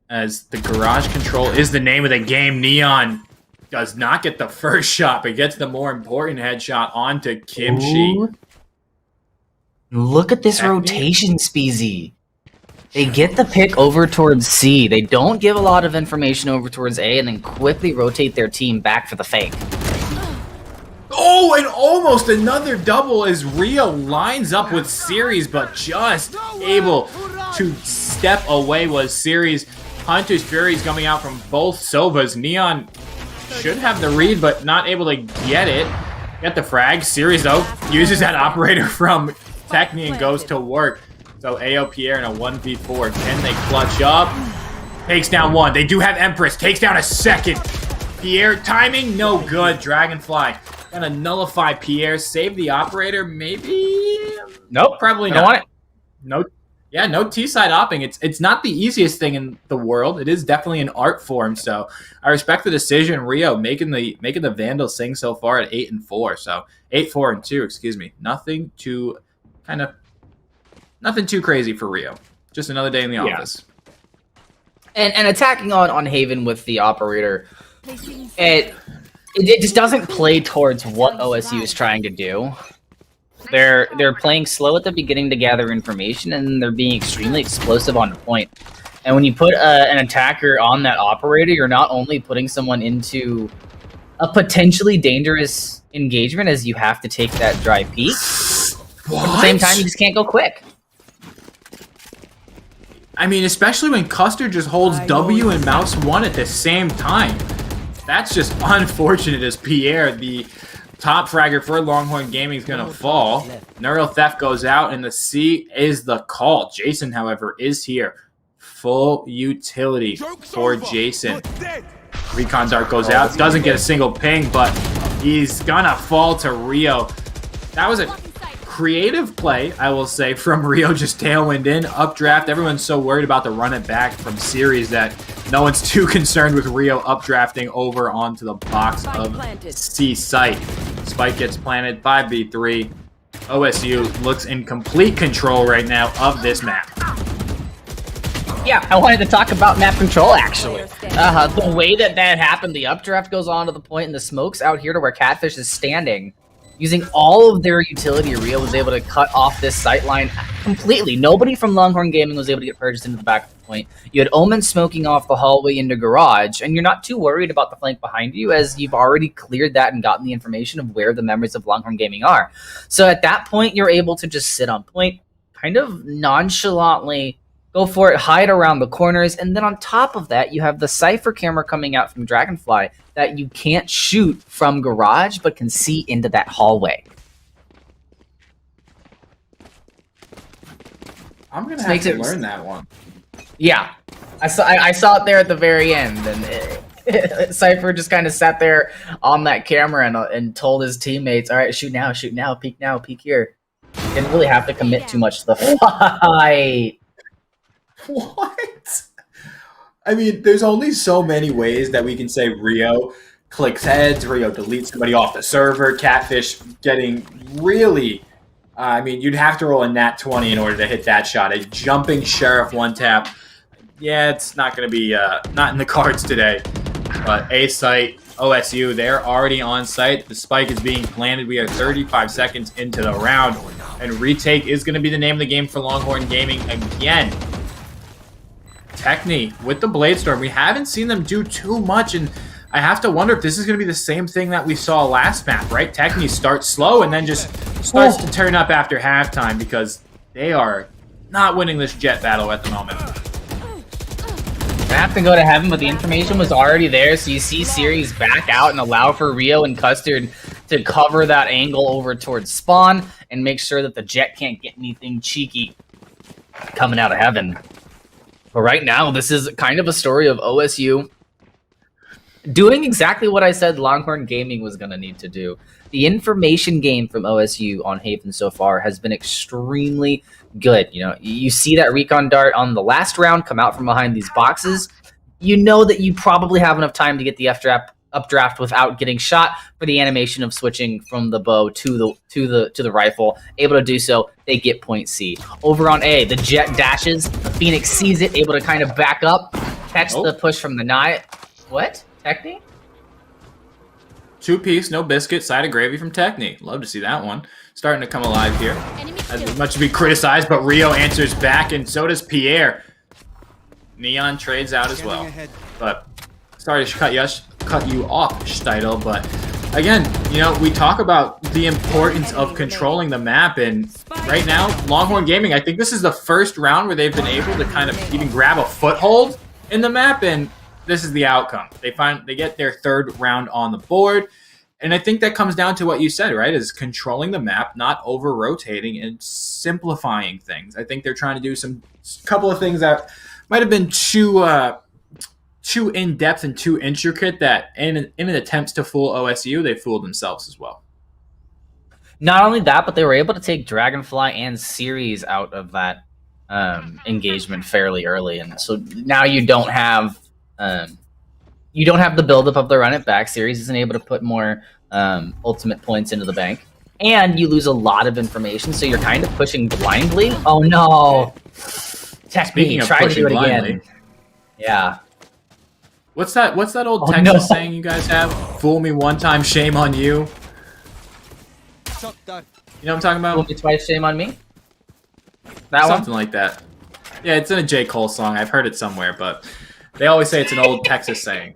As the garage control is the name of the game, Neon does not get the first shot, but gets the more important headshot onto Kimchi. Ooh. Look at this rotation, Speezy. They get the pick over towards C. They don't give a lot of information over towards A, and then quickly rotate their team back for the fake. Oh, and almost another double as Rio lines up with Series, but just able to step away was Series. Hunter's Fury's coming out from both Sovas. Neon should have the read, but not able to get it. Get the frag. Series, though, uses that operator from Techni and goes to work. So AO Pierre in a 1v4. Can they clutch up? Takes down one. They do have Empress. Takes down a second. Pierre, timing, no good. Dragonfly gonna nullify Pierre. Save the operator, maybe? Nope. Probably not. Want it. No. Yeah, no T-side opping. It's not the easiest thing in the world. It is definitely an art form. So I respect the decision. Rio making the Vandal sing so far at 8-4. So 8-4-2. Excuse me. Nothing too crazy for Rio. Just another day in the office. And attacking on Haven with the operator, it just doesn't play towards what OSU is trying to do. They're playing slow at the beginning to gather information, and they're being extremely explosive on the point. And when you put an attacker on that operator, you're not only putting someone into a potentially dangerous engagement, as you have to take that dry peek. But at the same time, you just can't go quick. I mean, especially when Custer just holds W and mouse 1 at the same time. That's just unfortunate as Pierre, the top fragger for Longhorn Gaming, is going to fall. Neural Theft goes out, and the C is the call. Jason, however, is here. Full utility for Jason. Recon Dart goes out. Doesn't get a single ping, but he's going to fall to Rio. That was a creative play, I will say, from Rio. Just tailwind in, updraft. Everyone's so worried about the run it back from series that no one's too concerned with Rio updrafting over onto the box of C site. Spike gets planted, 5v3. OSU looks in complete control right now of this map. Yeah, I wanted to talk about map control, actually. The way that happened, the updraft goes on to the point, and the smoke's out here to where Catfish is standing. Using all of their utility, Rio was able to cut off this sightline completely. Nobody from Longhorn Gaming was able to get purchased into the back of the point. You had Omen smoking off the hallway into garage, and you're not too worried about the flank behind you, as you've already cleared that and gotten the information of where the members of Longhorn Gaming are. So at that point, you're able to just sit on point, kind of nonchalantly go for it, hide around the corners, and then on top of that, you have the Cypher camera coming out from Dragonfly that you can't shoot from garage, but can see into that hallway. I'm gonna have to learn that one. Yeah, I saw it there at the very end, and Cypher just kind of sat there on that camera and told his teammates, "All right, shoot now, peek here." Didn't really have to commit too much to the fight. What? I mean, there's only so many ways that we can say Rio clicks heads, Rio deletes somebody off the server, Catfish getting really... I mean, you'd have to roll a nat 20 in order to hit that shot. A jumping Sheriff one tap. Yeah, it's not going to be not in the cards today. But A site, OSU, they're already on site. The spike is being planted. We are 35 seconds into the round. And retake is going to be the name of the game for Longhorn Gaming again. Techni with the Blade Storm. We haven't seen them do too much, and I have to wonder if this is going to be the same thing that we saw last map, right? Techni starts slow and then just starts to turn up after halftime because they are not winning this jet battle at the moment. I have to go to heaven, but the information was already there, so you see series back out and allow for Rio and Custard to cover that angle over towards spawn and make sure that the jet can't get anything cheeky coming out of heaven. But right now, this is kind of a story of OSU doing exactly what I said Longhorn Gaming was going to need to do. The information gain from OSU on Haven so far has been extremely good. You know, you see that recon dart on the last round come out from behind these boxes. You know that you probably have enough time to get the updraft without getting shot for the animation of switching from the bow to the rifle. Able to do so, they get point C. Over on A, the jet dashes, the Phoenix sees it, able to kind of back up, catch the push from the knife. What? Techni? Two-piece, no biscuit, side of gravy from Techni. Love to see that one. Starting to come alive here. As much to be criticized, but Rio answers back, and so does Pierre. Neon trades out as well. But sorry to cut you off, Steidel, but again, you know, we talk about the importance of controlling the map, and right now, Longhorn Gaming, I think this is the first round where they've been able to kind of even grab a foothold in the map, and this is the outcome. They get their third round on the board, and I think that comes down to what you said, right? Is controlling the map, not over-rotating, and simplifying things. I think they're trying to do couple of things that might have been too in-depth and too intricate that in an attempt to fool OSU, they fooled themselves as well. Not only that, but they were able to take Dragonfly and Series out of that engagement fairly early, and so now you don't have the buildup of the run it back. Series isn't able to put more ultimate points into the bank, and you lose a lot of information, so you're kind of pushing blindly. Oh no! Techni, try to do it again. Yeah. What's that old Oh, Texas no. saying you guys have? Fool me one time, shame on you. You know what I'm talking Will about? be twice shame on me? That Something one? like that. Yeah, it's in a J. Cole song. I've heard it somewhere, but they always say it's an old Texas saying.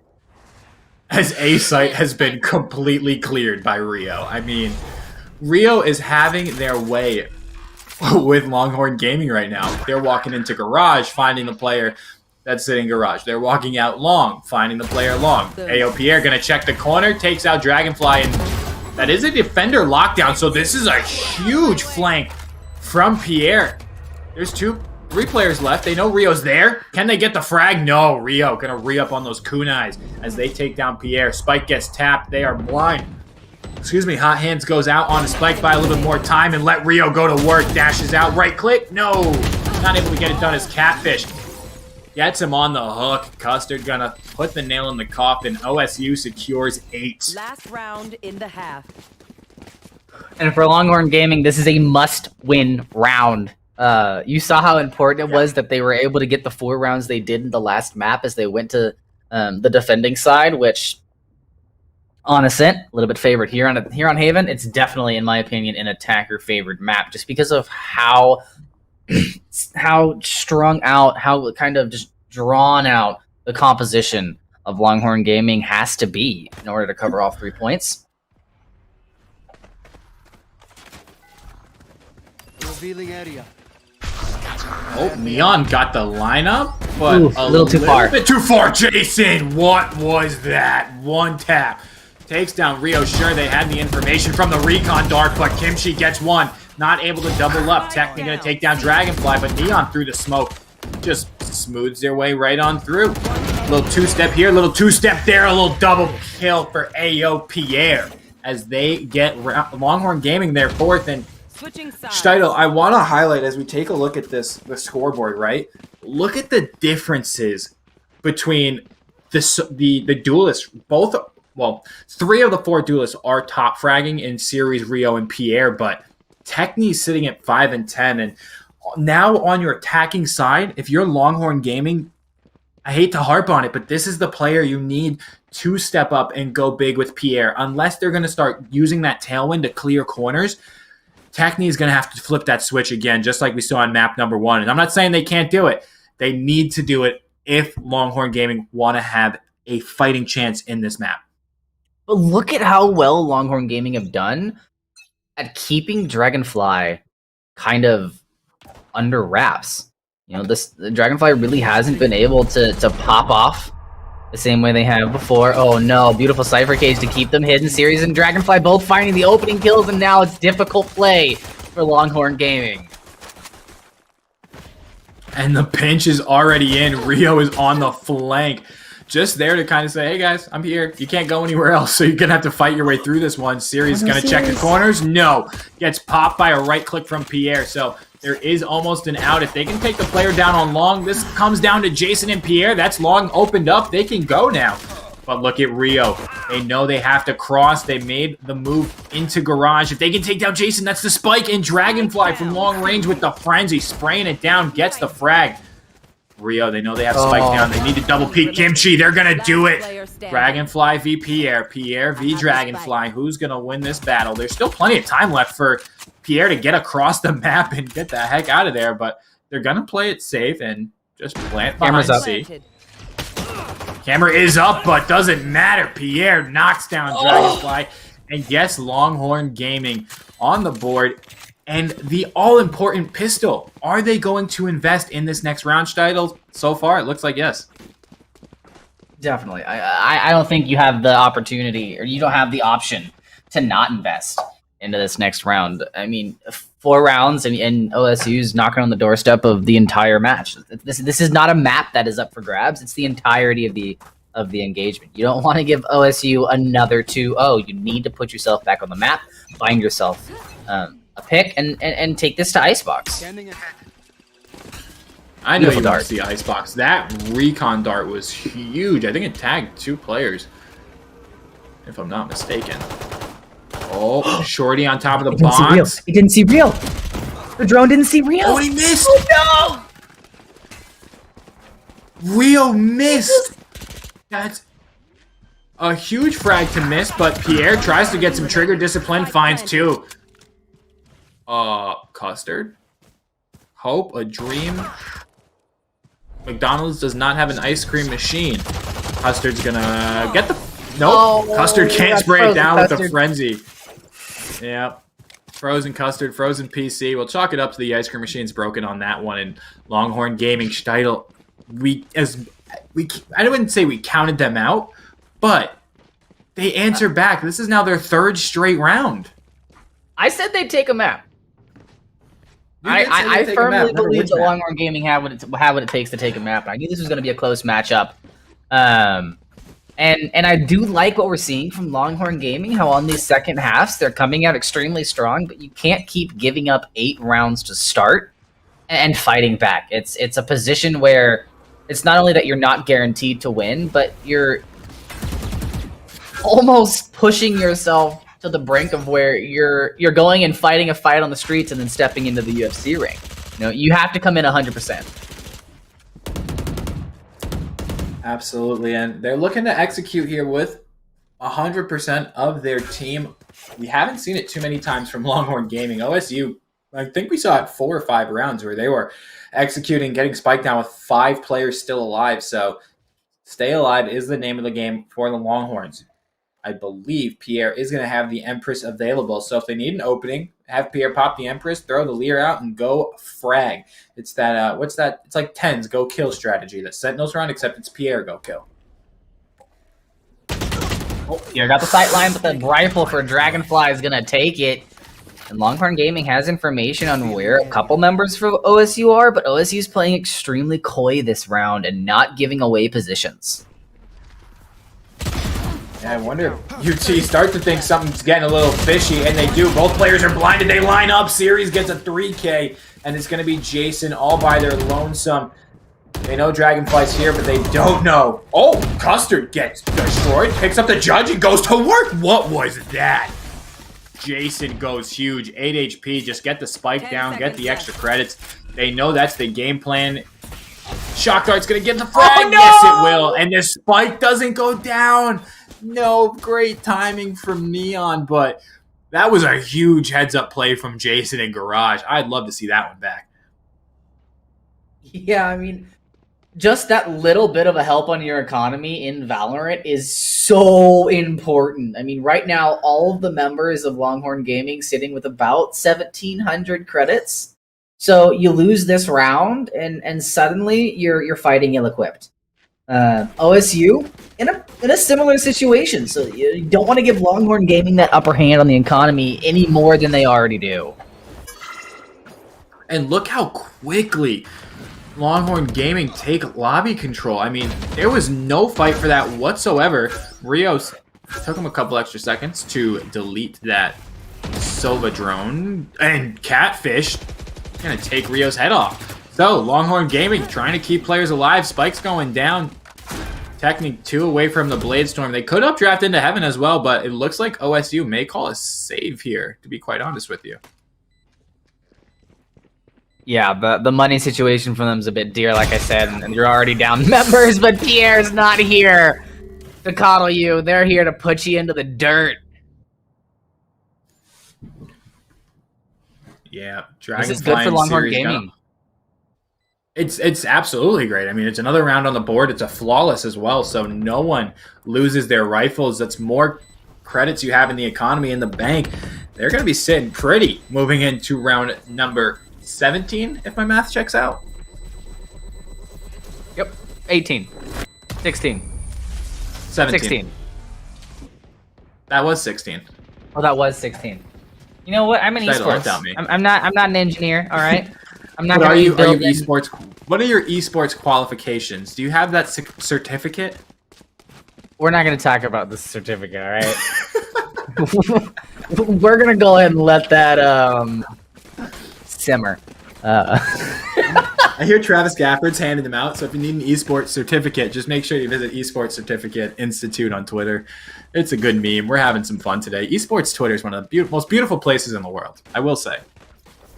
As A site has been completely cleared by Rio. I mean, Rio is having their way with Longhorn Gaming right now. They're walking into garage, finding the player that's sitting garage. They're walking out long, finding the player long. AO Pierre gonna check the corner, takes out Dragonfly, and that is a defender lockdown. So this is a huge flank from Pierre. There's 3 players left. They know Rio's there. Can they get the frag? No. Rio gonna re-up on those kunais as they take down Pierre. Spike gets tapped. They are blind. Excuse me. Hot Hands goes out on a Spike, buy a little bit more time and let Rio go to work. Dashes out. Right click. No. Not able to get it done as Catfish gets him on the hook. Custard gonna put the nail in the coffin. OSU secures 8. Last round in the half. And for Longhorn Gaming, this is a must-win round. You saw how important it was that they were able to get the 4 rounds they did in the last map as they went to the defending side, which, on Ascent, a little bit favored here on Haven. It's definitely, in my opinion, an attacker-favored map, just because of how strung out, how kind of just drawn out the composition of Longhorn Gaming has to be in order to cover all 3 points. Revealing area. Oh, Neon got the lineup, but Ooh, a little too far. bit too far. Jason, what was that? One tap. Takes down Rio. Sure, they had the information from the recon dart, but Kimchi gets one. Not able to double up. Technically going to take down Dragonfly, but Neon through the smoke just smooths their way right on through. Little 2-step here, little 2-step there, a little double kill for AO Pierre as they get Longhorn Gaming their 4th. And Steidel, I want to highlight as we take a look at the scoreboard, right? Look at the differences between the duelists. Both, well, 3 of the 4 duelists are top fragging in series, Rio and Pierre, but Techni's sitting at 5 and 10. And now on your attacking side, if you're Longhorn Gaming, I hate to harp on it, but this is the player you need to step up and go big with Pierre. Unless they're going to start using that tailwind to clear corners, Techni is going to have to flip that switch again, just like we saw on map number 1. And I'm not saying they can't do it. They need to do it if Longhorn Gaming want to have a fighting chance in this map. But look at how well Longhorn Gaming have done at keeping Dragonfly kind of under wraps. You know, the Dragonfly really hasn't been able to pop off the same way they have before. Oh no, beautiful Cypher Cage to keep them hidden. Series and Dragonfly both finding the opening kills, and now it's difficult play for Longhorn Gaming. And the pinch is already in. Rio is on the flank. Just there to kind of say, hey guys, I'm here. You can't go anywhere else, so you're going to have to fight your way through this one. Series going to check the corners. No. Gets popped by a right click from Pierre. So there is almost an out. If they can take the player down on long, this comes down to Jason and Pierre. That's long opened up. They can go now. But look at Rio. They know they have to cross. They made the move into garage. If they can take down Jason, that's the spike. And Dragonfly from long range with the frenzy. Spraying it down. Gets the frag. Rio, they know they have spike down. They need to double peek Kimchi. They're going to do it. Dragonfly v. Pierre. Pierre v. Dragonfly. Who's going to win this battle? There's still plenty of time left for Pierre to get across the map and get the heck out of there, but they're going to play it safe and just plant behind C. Camera is up, but doesn't matter. Pierre knocks down Dragonfly. And yes, Longhorn Gaming on the board. And the all-important pistol. Are they going to invest in this next round, Steidel? So far, it looks like yes. Definitely. I don't think you have the opportunity, or you don't have the option to not invest into this next round. I mean, 4 rounds and OSU's knocking on the doorstep of the entire match. This is not a map that is up for grabs. It's the entirety of the engagement. You don't want to give OSU another 2-0. You need to put yourself back on the map, find yourself a pick, and take this to Icebox. I know you want to see Icebox. That recon dart was huge. I think it tagged 2 players, if I'm not mistaken. Oh, Shorty on top of the box. He didn't see Real. The drone didn't see Real. Oh, he missed. Oh, Rio missed. That's a huge frag to miss, but Pierre tries to get some trigger discipline, finds two. Custard? Hope? A dream? McDonald's does not have an ice cream machine. Custard's gonna get the... Nope. Oh, Custard can't spray it down with the frenzy. Yep. Frozen Custard, frozen PC. We'll chalk it up to the ice cream machine's broken on that one. And Longhorn Gaming, Steitel, I wouldn't say we counted them out, but they answered back. This is now their third straight round. I said they'd take a map. I firmly believe that Longhorn Gaming have what it takes to take a map. I knew this was going to be a close matchup. And I do like what we're seeing from Longhorn Gaming, how on these second halves, they're coming out extremely strong, but you can't keep giving up 8 rounds to start and fighting back. It's a position where it's not only that you're not guaranteed to win, but you're almost pushing yourself to the brink of where you're going and fighting a fight on the streets and then stepping into the UFC ring. You know, you have to come in 100%. Absolutely, and they're looking to execute here with 100% of their team. We haven't seen it too many times from Longhorn Gaming. OSU, I think we saw it 4 or 5 rounds where they were executing, getting spiked down with 5 players still alive. So stay alive is the name of the game for the Longhorns. I believe Pierre is going to have the Empress available. So if they need an opening, have Pierre pop the Empress, throw the Lear out, and go frag. It's that, what's that? It's like 10's go kill strategy that Sentinels run, except it's Pierre go kill. Oh, Pierre got the sight line, but the rifle for Dragonfly is going to take it. And Longhorn Gaming has information on where a couple members for OSU are, but OSU is playing extremely coy this round and not giving away positions. Yeah, I wonder if UT start to think something's getting a little fishy, and they do. Both players are blinded. They line up. Series gets a 3K, and it's going to be Jason all by their lonesome. They know Dragonfly's here, but they don't know. Oh, Custard gets destroyed, picks up the judge, and goes to work. What was that? Jason goes huge. 8 HP. Just get the spike down, get the extra credits. They know that's the game plan. Shock Dart's going to get the frag. Oh, no! Yes, it will. And the spike doesn't go down. No, great timing from Neon, but that was a huge heads-up play from Jason in Garage. I'd love to see that one back. Yeah, I mean, just that little bit of a help on your economy in Valorant is so important. I mean, right now, all of the members of Longhorn Gaming sitting with about 1,700 credits. So you lose this round, and suddenly you're fighting ill-equipped. OSU in a similar situation, so you don't want to give Longhorn Gaming that upper hand on the economy any more than they already do. And look how quickly Longhorn Gaming take lobby control. I mean, there was no fight for that whatsoever. Rios took him a couple extra seconds to delete that Sova drone, and Catfish gonna take Rio's head off. So Longhorn Gaming trying to keep players alive. Spike's going down. Technique 2 away from the Blade Storm. They could updraft into Heaven as well, but it looks like OSU may call a save here, to be quite honest with you. Yeah, the money situation for them is a bit dear, like I said, and you're already down members, but Pierre's not here to coddle you. They're here to put you into the dirt. Yeah, This is good for Longhorn Gaming. It's absolutely great. I mean, it's another round on the board. It's a flawless as well, so no one loses their rifles. That's more credits you have in the economy in the bank. They're going to be sitting pretty moving into round number 17, if my math checks out. Yep, 18, 16, 17. 16. That was 16. Oh, that was 16. You know what? I'm an esports. I'm not an engineer. All right. I'm not. Are you esports? What are your esports qualifications? Do you have that certificate? We're not going to talk about this certificate. All right. We're gonna go ahead and let that simmer. I hear Travis Gafford's handing them out, so if you need an esports certificate, just make sure you visit Esports Certificate Institute on Twitter. It's a good meme. We're having some fun today. Esports Twitter is one of the most beautiful places in the world, I will say.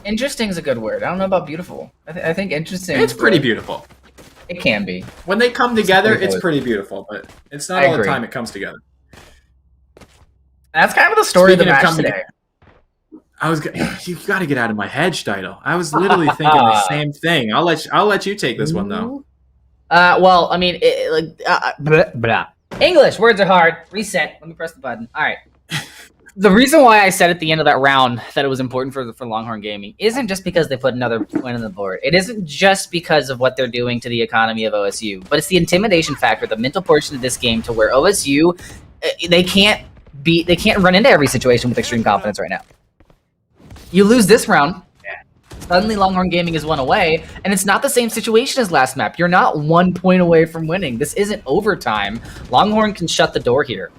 Interesting is a good word. I don't know about beautiful. I think interesting. It's pretty beautiful. It can be. When they come together, it's pretty beautiful, but it's not all the time it comes together. That's kind of the story of the match today. You've got to get out of my head, Steidel. I was literally thinking the same thing. I'll let you take this one though. Well, I mean, English words are hard. Reset. Let me press the button. All right. The reason why I said at the end of that round that it was important for Longhorn Gaming isn't just because they put another point on the board. It isn't just because of what they're doing to the economy of OSU, but it's the intimidation factor, the mental portion of this game, to where OSU they can't run into every situation with extreme confidence right now. You lose this round, suddenly Longhorn Gaming is one away, and it's not the same situation as last map. You're not 1 point away from winning. This isn't overtime. Longhorn can shut the door here.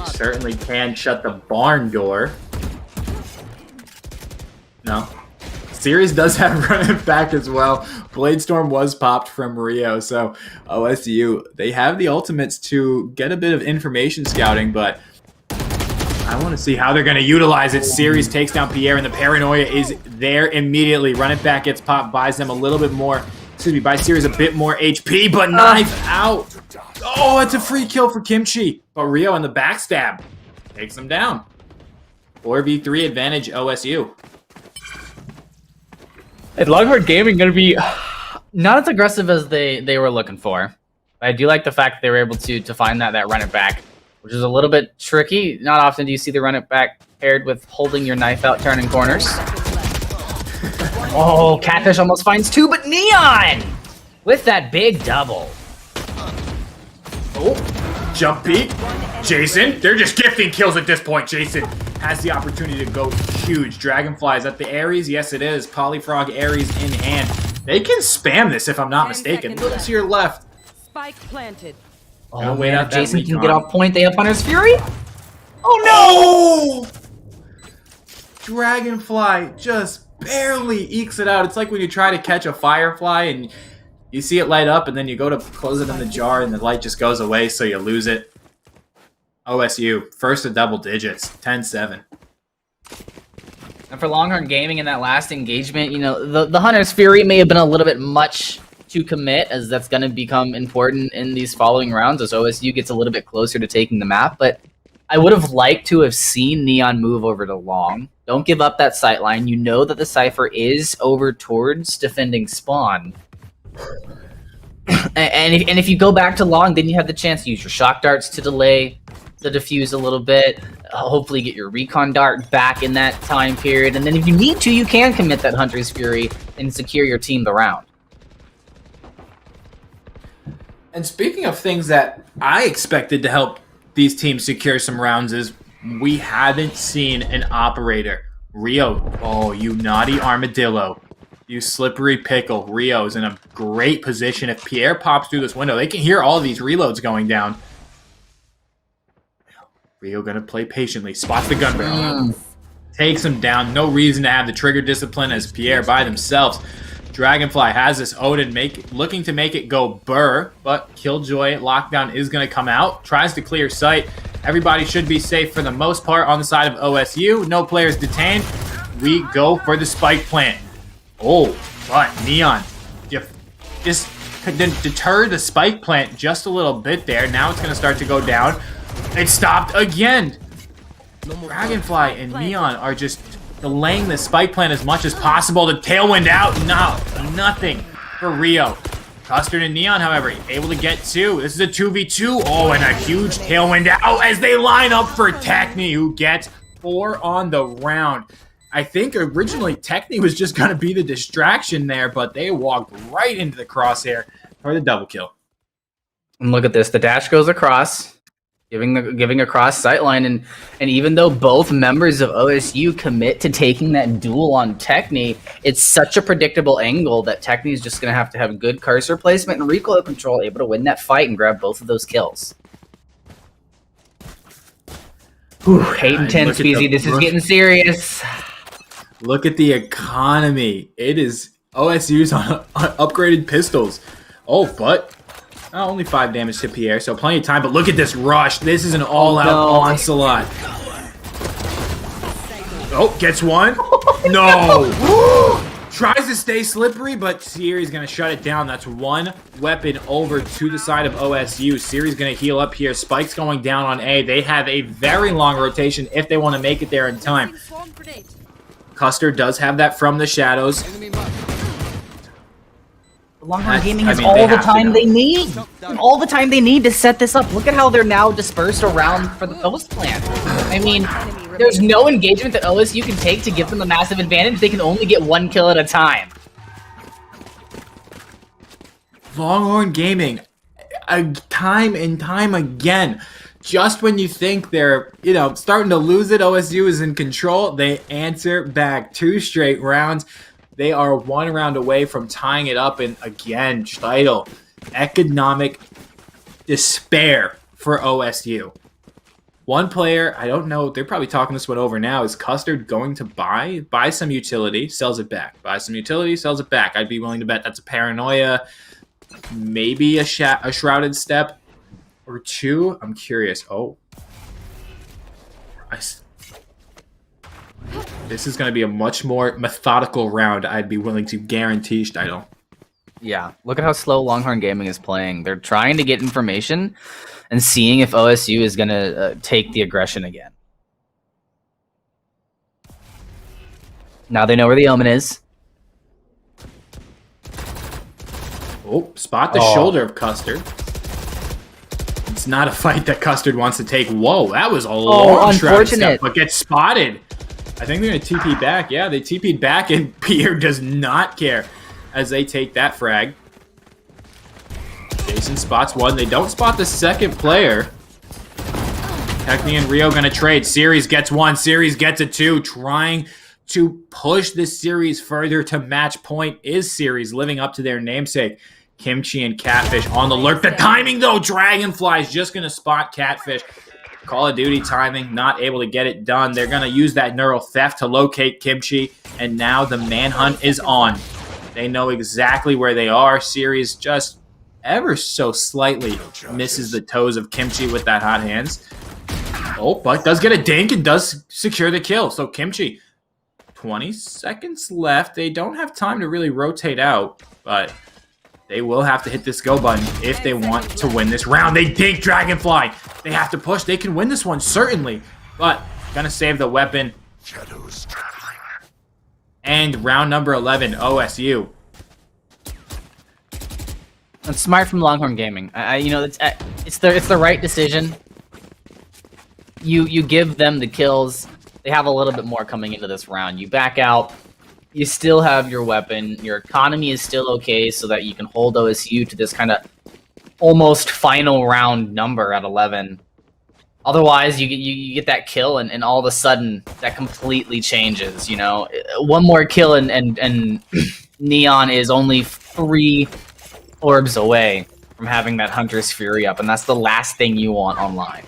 Certainly can shut the barn door. No. Series does have running back as well. Bladestorm was popped from Rio, so OSU, they have the ultimates to get a bit of information scouting, but I want to see how they're going to utilize it. Series takes down Pierre, and the paranoia is there immediately. Running back gets popped, buys them a little bit more. Excuse me, buys Series a bit more HP, but knife out. Oh, it's a free kill for Kimchi. But Rio in the backstab takes them down. 4v3 advantage OSU. Is Longhorn Gaming going to be not as aggressive as they were looking for? I do like the fact that they were able to find that run it back, which is a little bit tricky. Not often do you see the run it back paired with holding your knife out, turning corners. Oh, Catfish almost finds two, but Neon with that big double. Oh, jump peek. Jason, they're just gifting kills at this point. Jason has the opportunity to go huge. Dragonfly, is that the Ares? Yes, it is. Polyfrog Ares in hand. They can spam this if I'm not mistaken. Look to your left. Spike planted. Oh, wait up. Jason can get off point. They have Hunter's Fury. Oh, no! Dragonfly just barely ekes it out. It's like when you try to catch a firefly and you see it light up and then you go to close it in the jar and the light just goes away, so you lose it. OSU, first to double digits, 10-7. And for Longhorn Gaming in that last engagement, you know, the Hunter's Fury may have been a little bit much to commit, as that's going to become important in these following rounds as OSU gets a little bit closer to taking the map. But I would have liked to have seen Neon move over to Long. Don't give up that sight line. You know that the Cypher is over towards defending spawn. and if you go back to Long, then you have the chance to use your shock darts to delay the defuse a little bit. Hopefully get your recon dart back in that time period. And then if you need to, you can commit that Hunter's Fury and secure your team the round. And speaking of things that I expected to help these teams secure some rounds, is we haven't seen an operator. Rio, oh, you naughty armadillo. You slippery pickle. Rio's in a great position. If Pierre pops through this window, they can hear all these reloads going down. Rio gonna play patiently. Spots the gun barrel. Takes him down. No reason to have the trigger discipline as Pierre by themselves. Dragonfly has this Odin looking to make it go burr, but Killjoy lockdown is going to come out. Tries to clear sight. Everybody should be safe for the most part on the side of OSU. No players detained. We go for the spike plant. Oh, but Neon just deter the spike plant just a little bit there. Now it's going to start to go down. It stopped again. Dragonfly and Neon are just delaying the spike plant as much as possible. The tailwind out. No, nothing for Rio. Custard and Neon, however, able to get two. This is a 2v2. Oh, and a huge tailwind out as they line up for Techni, who gets 4 on the round. I think originally Techni was just going to be the distraction there, but they walked right into the crosshair for the double kill. And look at this. The dash goes across. Giving a cross sightline, and even though both members of OSU commit to taking that duel on Techni, it's such a predictable angle that Techni is just going to have good cursor placement and recoil control, able to win that fight and grab both of those kills. Whew, 8 and 10, Speezy. This is getting serious. Look at the economy. It is OSU's on upgraded pistols. Oh, but only 5 damage to Pierre, so plenty of time. But look at this rush. This is an all-out onslaught. Oh, gets one. No. Tries to stay slippery, but Siri's going to shut it down. That's one weapon over to the side of OSU. Siri's going to heal up here. Spike's going down on A. They have a very long rotation if they want to make it there in time. Custer does have that from the shadows. Longhorn Gaming has all the time they need. All the time they need to set this up. Look at how they're now dispersed around for the post plant. I mean, there's no engagement that OSU can take to give them a massive advantage. They can only get one kill at a time. Longhorn Gaming, time and time again, just when you think they're, starting to lose it, OSU is in control, they answer back 2 straight rounds. They are 1 round away from tying it up, and again, Steidl, economic despair for OSU. One player, I don't know, they're probably talking this one over now, is Custard going to buy some utility, sells it back. Buy some utility, sells it back. I'd be willing to bet that's a paranoia, maybe a shrouded step or 2. I'm curious. This is going to be a much more methodical round, I'd be willing to guarantee, Steidl. Yeah, look at how slow Longhorn Gaming is playing. They're trying to get information and seeing if OSU is going to take the aggression again. Now they know where the omen is. Spot the shoulder of Custard. It's not a fight that Custard wants to take. Whoa, that was a long shroud step, but gets spotted. I think they're going to TP back. Yeah, they TP'd back, and Pierre does not care as they take that frag. Jason spots 1. They don't spot the second player. Techni and Rio going to trade. Series gets 1. Series gets a 2. Trying to push this series further to match point is Series, living up to their namesake. Kimchi and Catfish on the lurk. The timing, though, Dragonfly is just going to spot Catfish. Call of Duty timing, not able to get it done. They're going to use that neural theft to locate Kimchi, and now the manhunt is on. They know exactly where they are. Series just ever so slightly misses the toes of Kimchi with that hot hands. But does get a dink and does secure the kill. So Kimchi, 20 seconds left. They don't have time to really rotate out, but they will have to hit this go button if they want to win this round. They dink Dragonfly. They have to push. They can win this one, certainly, but gonna save the weapon. Shadows traveling. And round number 11, OSU. That's smart from Longhorn Gaming. It's the right decision. You give them the kills. They have a little bit more coming into this round. You back out. You still have your weapon. Your economy is still okay, so that you can hold OSU to this kind of almost final round number at 11. Otherwise, you get that kill, and all of a sudden that completely changes. One more kill, and Neon is only 3 orbs away from having that Hunter's Fury up, and that's the last thing you want online.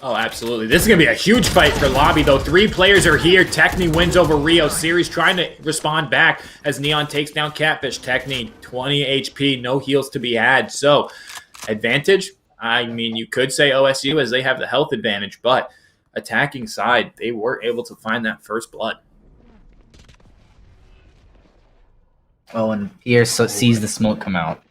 Oh, absolutely. This is going to be a huge fight for Lobby, though. 3 players are here. Techni wins over Rio. Series trying to respond back as Neon takes down Catfish. Techni, 20 HP, no heals to be had. So, advantage? I mean, you could say OSU as they have the health advantage, but attacking side, they were able to find that first blood. Oh, and Pierre sees the smoke come out.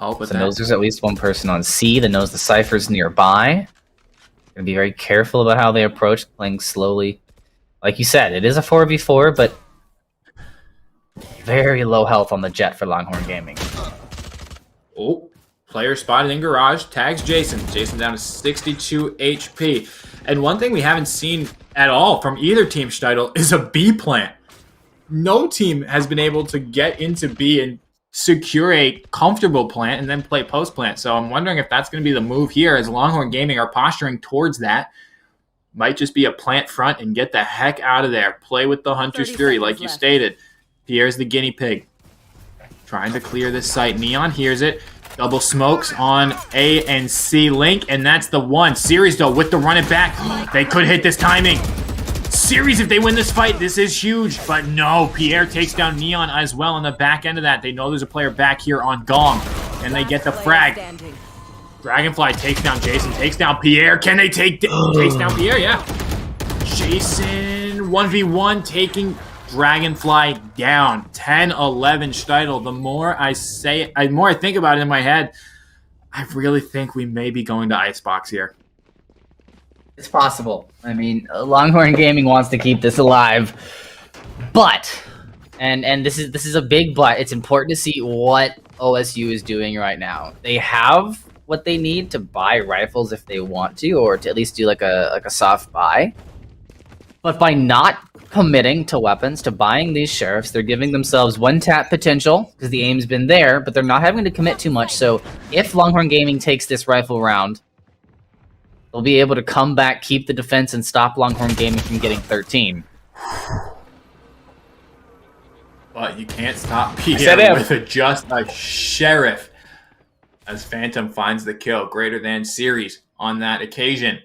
But so knows there's at least one person on C that knows the Cypher's nearby. Gonna be very careful about how they approach, playing slowly. Like you said, it is a 4v4, but very low health on the Jet for Longhorn Gaming. Player spotted in garage, tags Jason. Jason down to 62 HP. And one thing we haven't seen at all from either team, Steidl, is a B plant. No team has been able to get into B and secure a comfortable plant and then play post plant. So I'm wondering if that's going to be the move here as Longhorn Gaming are posturing towards that. Might just be a plant front and get the heck out of there. Play with the Hunter's Fury like you stated. Pierre's the guinea pig. Trying to clear this site. Neon hears it. Double smokes on A and C link, and that's the one. Series, though, with the run it back. They could hit this timing. Series, if they win this fight, this is huge. But no, Pierre takes down Neon as well on the back end of that. They know there's a player back here on Gong, and they get the frag. Dragonfly takes down Jason, takes down Pierre. Can they takes down Pierre? Yeah. Jason 1v1 taking Dragonfly down. 10-11 Steitel. The more I say, the more I think about it in my head, I really think we may be going to Icebox here. It's possible. I mean, Longhorn Gaming wants to keep this alive, but, and this is a big but. It's important to see what OSU is doing right now. They have what they need to buy rifles if they want to, or to at least do like a soft buy. But by not committing to weapons, to buying these sheriffs, they're giving themselves one tap potential because the aim's been there, but they're not having to commit too much. So if Longhorn Gaming takes this rifle round, they'll be able to come back, keep the defense, and stop Longhorn Gaming from getting 13. But you can't stop Pierre with just a sheriff as Phantom finds the kill. Greater than series on that occasion.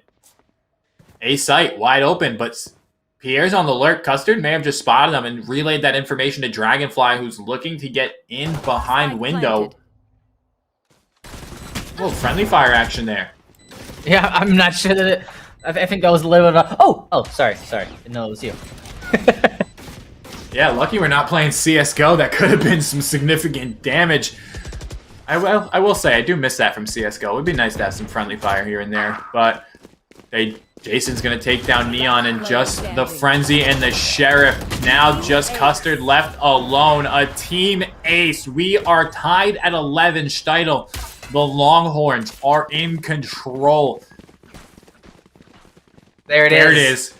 A site wide open, but Pierre's on the alert. Custard may have just spotted him and relayed that information to Dragonfly, who's looking to get in behind window. Oh, friendly fire action there. Yeah, I'm not sure that it... I think that was a little bit of... Oh, sorry. Didn't know it was you. Yeah, lucky we're not playing CSGO. That could have been some significant damage. I will say, I do miss that from CSGO. It would be nice to have some friendly fire here and there. But Jason's going to take down Neon and just the Frenzy and the Sheriff. Now just Custard left alone. A team ace. We are tied at 11. Steitel. The Longhorns are in control. There it is.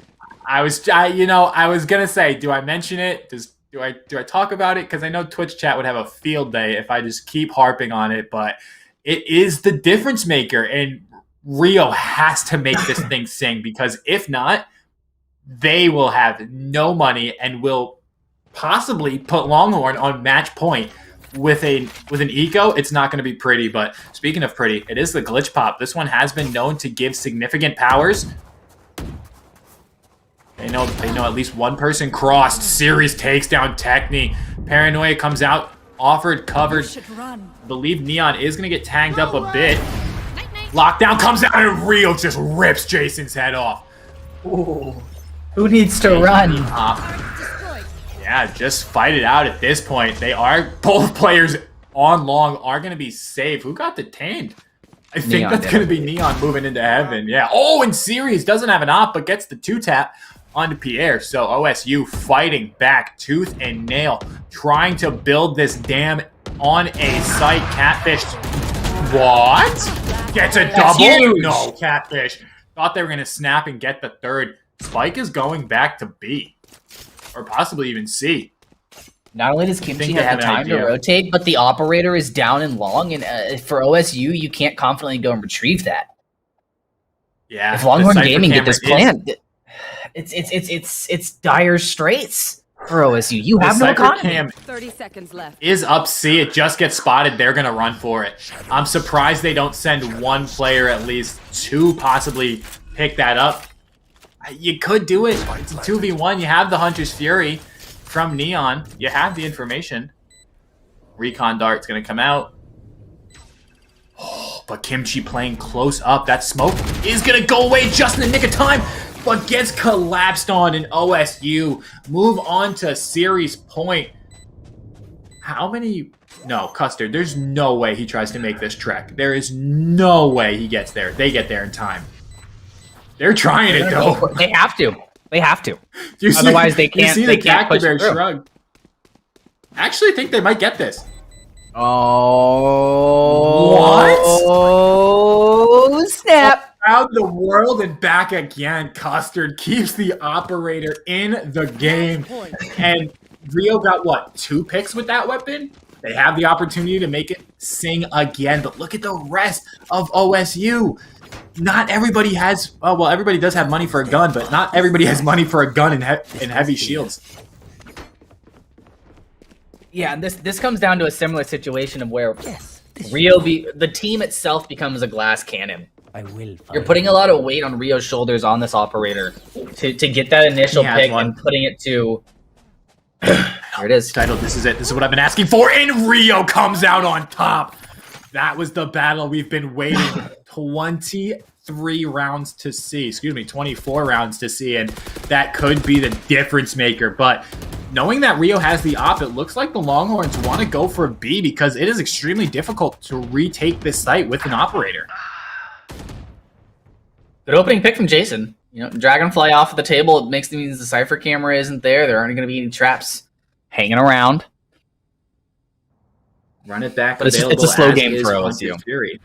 I was gonna say, do I mention it? Do I talk about it? Because I know Twitch chat would have a field day if I just keep harping on it. But it is the difference maker, and Rio has to make this thing sing, because if not, they will have no money and will possibly put Longhorn on match point. With an eco, it's not going to be pretty. But speaking of pretty, it is the glitch pop. This one has been known to give significant powers. They know at least one person crossed. Series takes down Techni. Paranoia comes out, offered, covered. Believe Neon is going to get tagged up a bit. Lockdown comes out and Rio just rips Jason's head off. Ooh. Who needs to run? Yeah, just fight it out at this point. Both players on long are going to be safe. Who got detained? I think that's going to be Neon moving into heaven. Yeah. Oh, and Series doesn't have an op, but gets the 2-tap onto Pierre. So OSU fighting back tooth and nail, trying to build this dam on a site. Catfish. What? Gets a double? Huge. No, Catfish. Thought they were going to snap and get the third. Spike is going back to B. Or possibly even C. Not only does Kimchi have the time to rotate, but the operator is down and long, and for OSU, you can't confidently go and retrieve that. Yeah. If Longhorn Gaming get this plan, it's dire straits for OSU. You have no economy. 30 seconds left. Is up C. It just gets spotted. They're going to run for it. I'm surprised they don't send one player, at least two, possibly pick that up. You could do it. It's a 2v1. You have the Hunter's Fury from Neon. You have the information. Recon Dart's going to come out. Oh, but Kimchi playing close up. That smoke is going to go away just in the nick of time, but gets collapsed on in OSU. Move on to series point. How many? No, Custard. There's no way he tries to make this trek. There is no way he gets there. They get there in time. They're trying it though. They have to. Otherwise, they can't. You see the Cactus Bear shrug. I actually think they might get this. Oh. What? Oh, snap. Around the world and back again. Custard keeps the operator in the game. And Rio got, what, 2 picks with that weapon? They have the opportunity to make it sing again. But look at the rest of OSU. Not everybody has... Oh, well, everybody does have money for a gun, but not everybody has money for a gun and heavy shields. Yeah, and this comes down to a similar situation of where the team itself becomes a glass cannon. You're putting a lot of weight on Rio's shoulders on this operator to get that initial pick and putting it to... There it is. Title, this is it. This is what I've been asking for, and Rio comes out on top. That was the battle we've been waiting. 23 rounds to see. Excuse me, 24 rounds to see. And that could be the difference maker. But knowing that Rio has the op, it looks like the Longhorns want to go for B because it is extremely difficult to retake this site with an operator. Good opening pick from Jason. You know, Dragonfly off of the table. It makes it means the Cypher camera isn't there. There aren't going to be any traps hanging around. Run it back. But it's a slow game for OSU. Fury.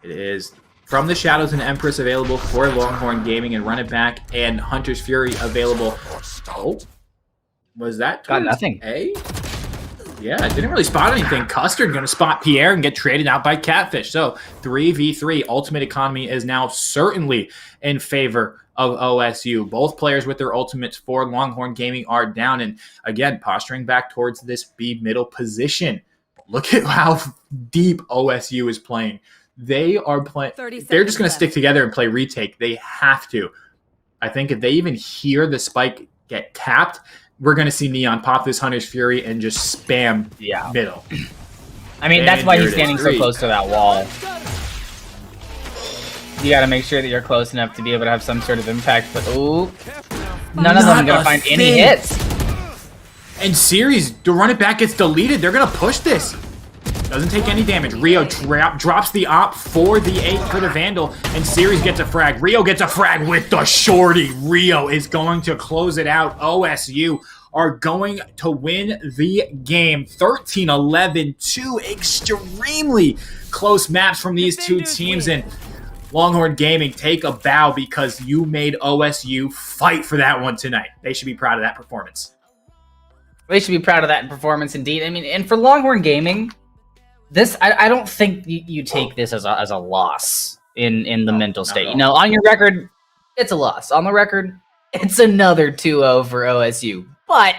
It is From the Shadows and Empress available for Longhorn Gaming, and Run It Back and Hunter's Fury available. Oh, was that got nothing? A? Yeah, I didn't really spot anything. Custard going to spot Pierre and get traded out by Catfish. So 3v3 Ultimate Economy is now certainly in favor of OSU. Both players with their ultimates for Longhorn Gaming are down, and again, posturing back towards this B middle position. Look at how deep OSU is playing. They are playing. They're just going to stick together and play retake. They have to. I think if they even hear the spike get capped, we're going to see Neon pop this Hunter's Fury and just spam middle. I mean, that's why he's standing so close to that wall. You got to make sure that you're close enough to be able to have some sort of impact. But ooh, none of them are going to find any hits. And Series, the Run It Back gets deleted. They're going to push this. Doesn't take any damage. Rio drops the op for the 8 for the Vandal, and Series gets a frag. Rio gets a frag with the shorty. Rio is going to close it out. OSU are going to win the game. 13-11, two extremely close maps from these two teams, and Longhorn Gaming, take a bow because you made OSU fight for that one tonight. They should be proud of that performance. They should be proud of that performance indeed. I mean, and for Longhorn Gaming, this I don't think you take this as a loss in the mental state. You know, on your record, it's a loss. On the record, it's another 2-0 for OSU. But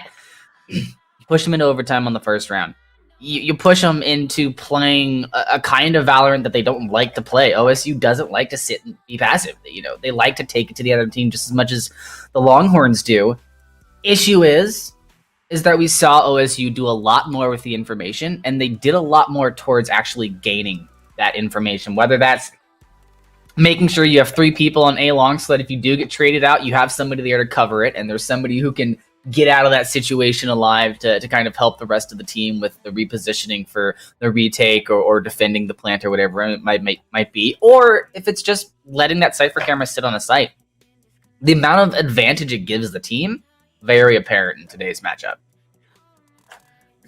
you push them into overtime on the first round. You push them into playing a kind of Valorant that they don't like to play. OSU doesn't like to sit and be passive. You know, they like to take it to the other team just as much as the Longhorns do. Issue is that we saw OSU do a lot more with the information, and they did a lot more towards actually gaining that information, whether that's making sure you have 3 people on A long so that if you do get traded out, you have somebody there to cover it, and there's somebody who can get out of that situation alive to kind of help the rest of the team with the repositioning for the retake or defending the plant or whatever it might be, or if it's just letting that Cypher camera sit on a site. The amount of advantage it gives the team, very apparent in today's matchup.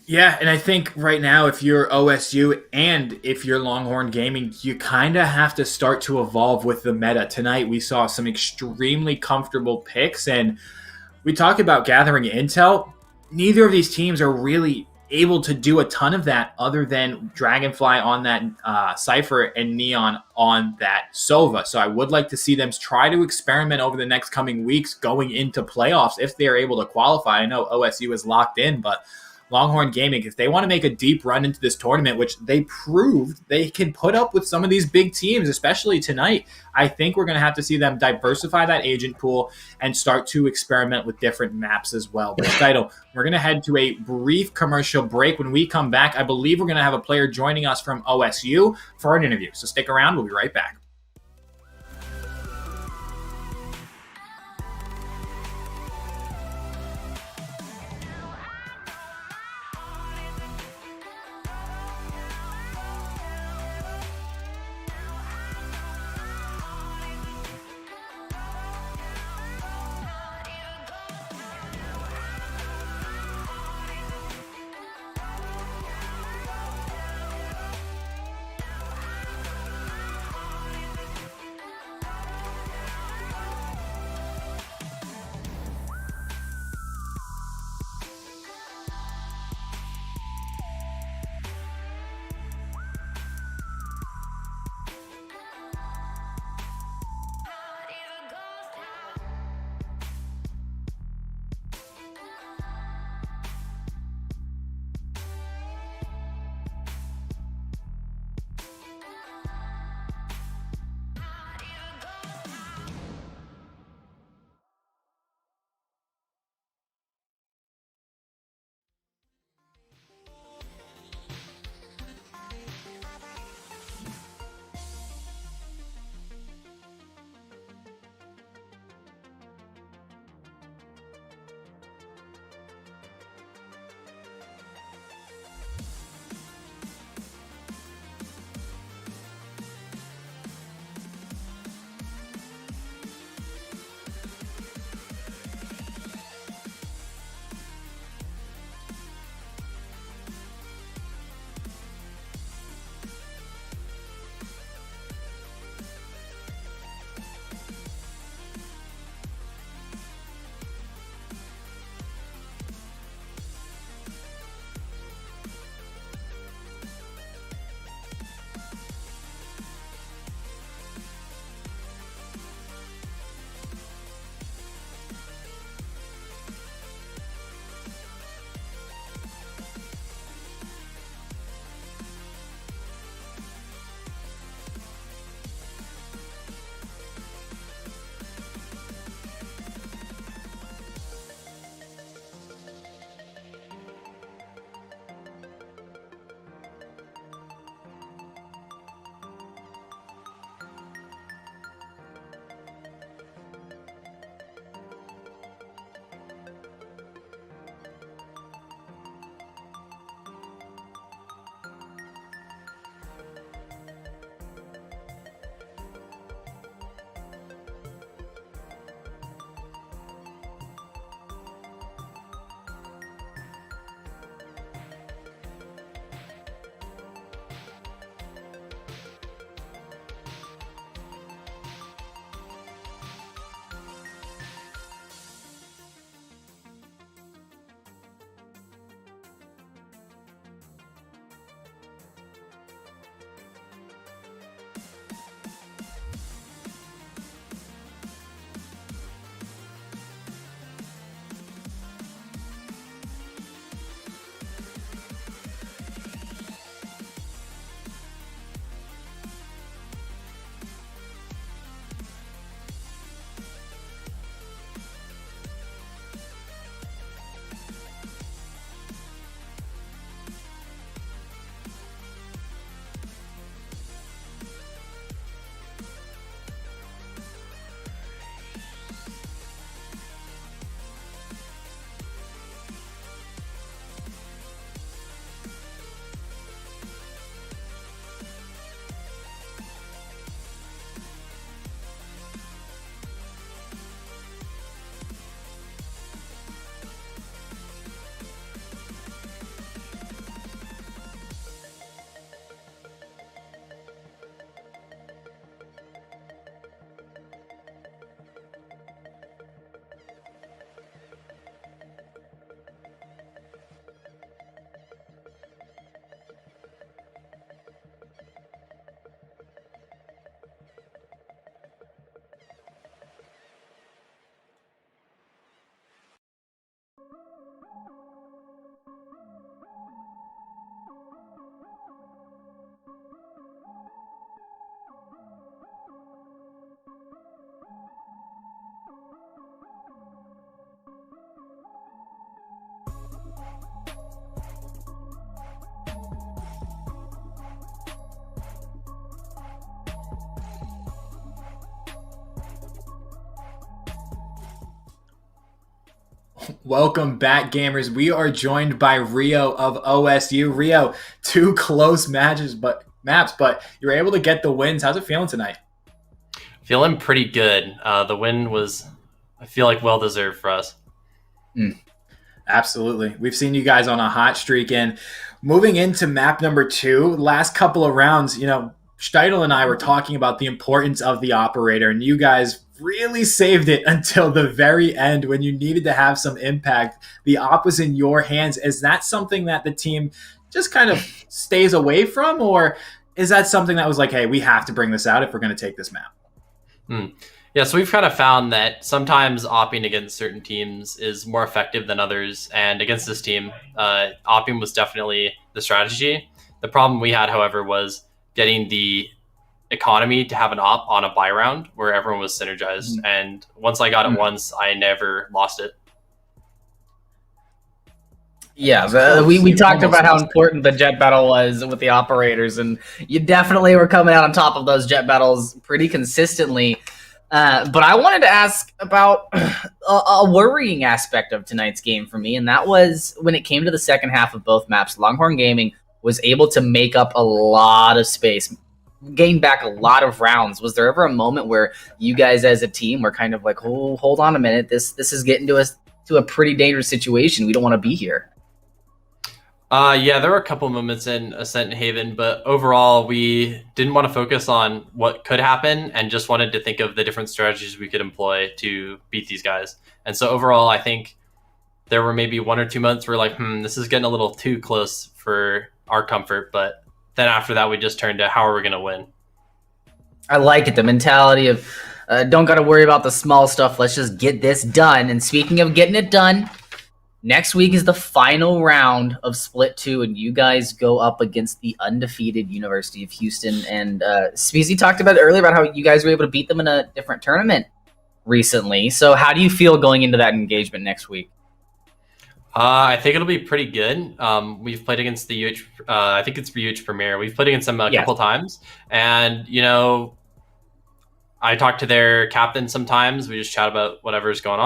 Yeah, and I think right now, if you're OSU and if you're Longhorn Gaming, you kind of have to start to evolve with the meta. Tonight, we saw some extremely comfortable picks, and we talk about gathering intel. Neither of these teams are really able to do a ton of that other than Dragonfly on that Cypher and Neon on that Sova. So I would like to see them try to experiment over the next coming weeks going into playoffs if they are able to qualify. I know OSU is locked in, but Longhorn Gaming, if they want to make a deep run into this tournament, which they proved they can put up with some of these big teams, especially tonight, I think we're going to have to see them diversify that agent pool and start to experiment with different maps as well. But Title, we're going to head to a brief commercial break. When we come back, I believe we're going to have a player joining us from OSU for an interview. So stick around. We'll be right back. Welcome back, gamers. We are joined by Rio of OSU. Rio, two close maps, but you're able to get the wins. How's it feeling tonight? Feeling pretty good. The win was, I feel like, well deserved for us. Absolutely. We've seen you guys on a hot streak, and moving into map number 2, last couple of rounds, Steidl and I were talking about the importance of the operator, and you guys really saved it until the very end when you needed to have some impact. The op was in your hands. Is that something that the team just kind of stays away from, or is that something that was like, hey, we have to bring this out if we're going to take this map? Yeah, so we've kind of found that sometimes opping against certain teams is more effective than others, and against this team, opping was definitely the strategy. The problem we had, however, was getting the economy to have an op on a buy round where everyone was synergized, and once I got it once, I never lost it. Yeah, we talked about how important the jet battle was with the operators, and you definitely were coming out on top of those jet battles pretty consistently. But I wanted to ask about a worrying aspect of tonight's game for me, and that was when it came to the second half of both maps. Longhorn Gaming was able to make up a lot of space, gain back a lot of rounds. Was there ever a moment where you guys as a team were kind of like, oh, hold on a minute, this is getting to a pretty dangerous situation. We don't want to be here? Yeah, there were a couple moments in Ascent and Haven, but overall, we didn't want to focus on what could happen and just wanted to think of the different strategies we could employ to beat these guys. And so overall, I think there were maybe 1 or 2 months where like, this is getting a little too close for our comfort. But then after that, we just turned to how are we going to win? I like it. The mentality of don't got to worry about the small stuff. Let's just get this done. And speaking of getting it done, next week is the final round of Split 2, and you guys go up against the undefeated University of Houston. And Speezy talked about it earlier about how you guys were able to beat them in a different tournament recently. So how do you feel going into that engagement next week? I think it'll be pretty good. We've played against the UH, I think it's UH Premier. We've played against them a couple times. And, I talk to their captain sometimes. We just chat about whatever's going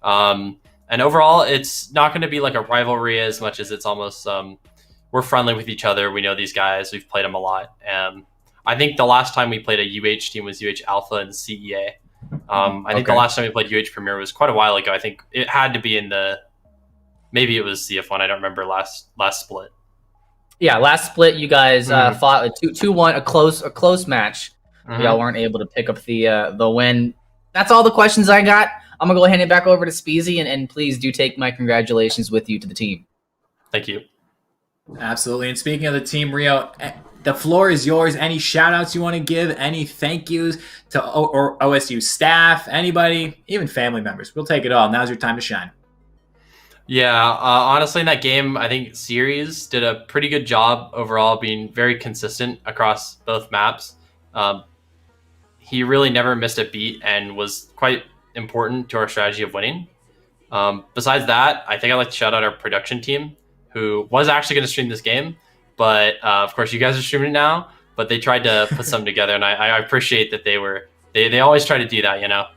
on. And overall, it's not going to be like a rivalry as much as it's almost we're friendly with each other. We know these guys. We've played them a lot. I think the last time we played a UH team was UH Alpha and CEA. I think the last time we played UH Premier was quite a while ago. I think it had to be in maybe it was CF1. I don't remember last split. Yeah, last split you guys fought a 2-1, a close match. Y'all weren't able to pick up the win. That's all the questions I got. I'm going to go hand it back over to Speezy, and please do take my congratulations with you to the team. Thank you. Absolutely. And speaking of the team, Rio, the floor is yours. Any shout-outs you want to give? Any thank yous to OSU staff? Anybody? Even family members. We'll take it all. Now's your time to shine. Yeah, honestly, in that game, I think Series did a pretty good job overall, being very consistent across both maps. He really never missed a beat and was quite important to our strategy of winning. Besides that, I think I'd like to shout out our production team, who was actually going to stream this game, but of course you guys are streaming it now, but they tried to put something together, and I appreciate that they always try to do that,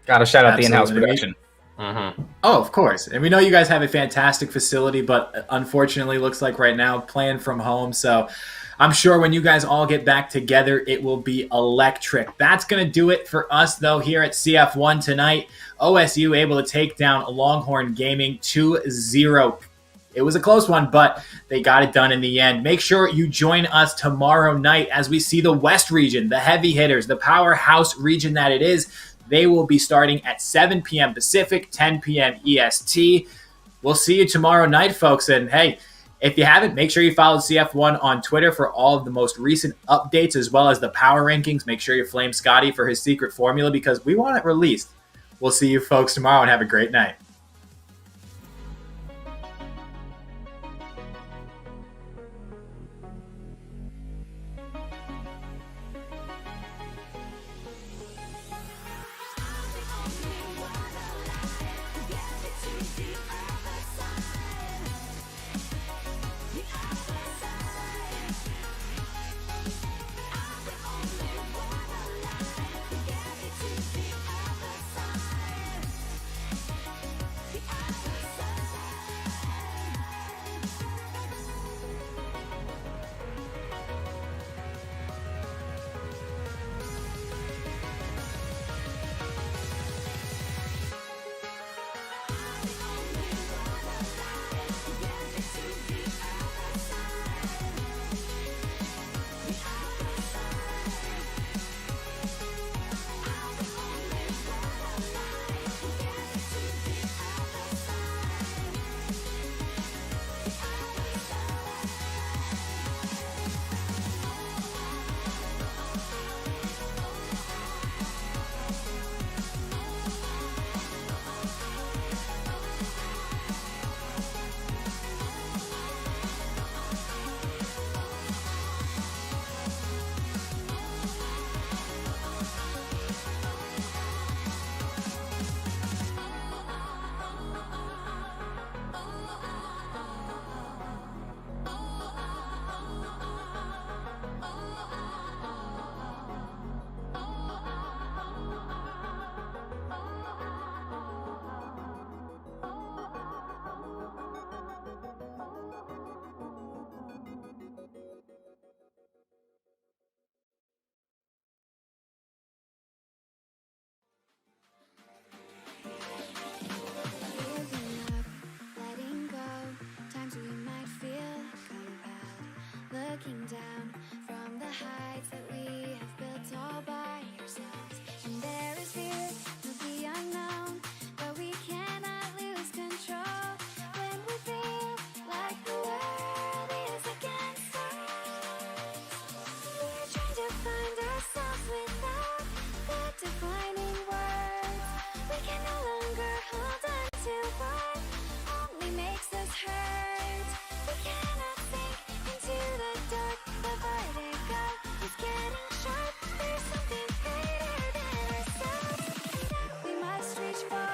Gotta shout out the in-house production. Oh, of course. And we know you guys have a fantastic facility, but unfortunately looks like right now playing from home. So I'm sure when you guys all get back together, it will be electric. That's going to do it for us, though, here at CF1 tonight. OSU able to take down Longhorn Gaming 2-0. It was a close one, but they got it done in the end. Make sure you join us tomorrow night as we see the West region, the heavy hitters, the powerhouse region that it is. They will be starting at 7 p.m. Pacific, 10 p.m. EST. We'll see you tomorrow night, folks. And hey, if you haven't, make sure you follow CF1 on Twitter for all of the most recent updates as well as the power rankings. Make sure you flame Scotty for his secret formula because we want it released. We'll see you folks tomorrow and have a great night. looking down from the heights that we have built all by ourselves. And there is fear of the unknown, but we cannot lose control when we feel like the world is against us. We're trying to find ourselves without the defining words. We can no longer hold on to what only makes us hurt. We cannot sink into the dark. The vertigo is getting sharp. There's something greater than ourselves that we must reach for.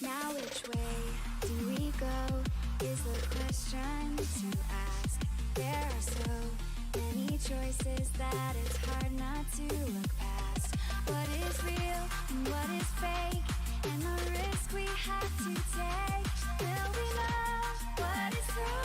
Now which way do we go is the question to ask. There are so many choices that it's hard not to look past. What is real and what is fake, and the risk we have to take. Will we know what is true?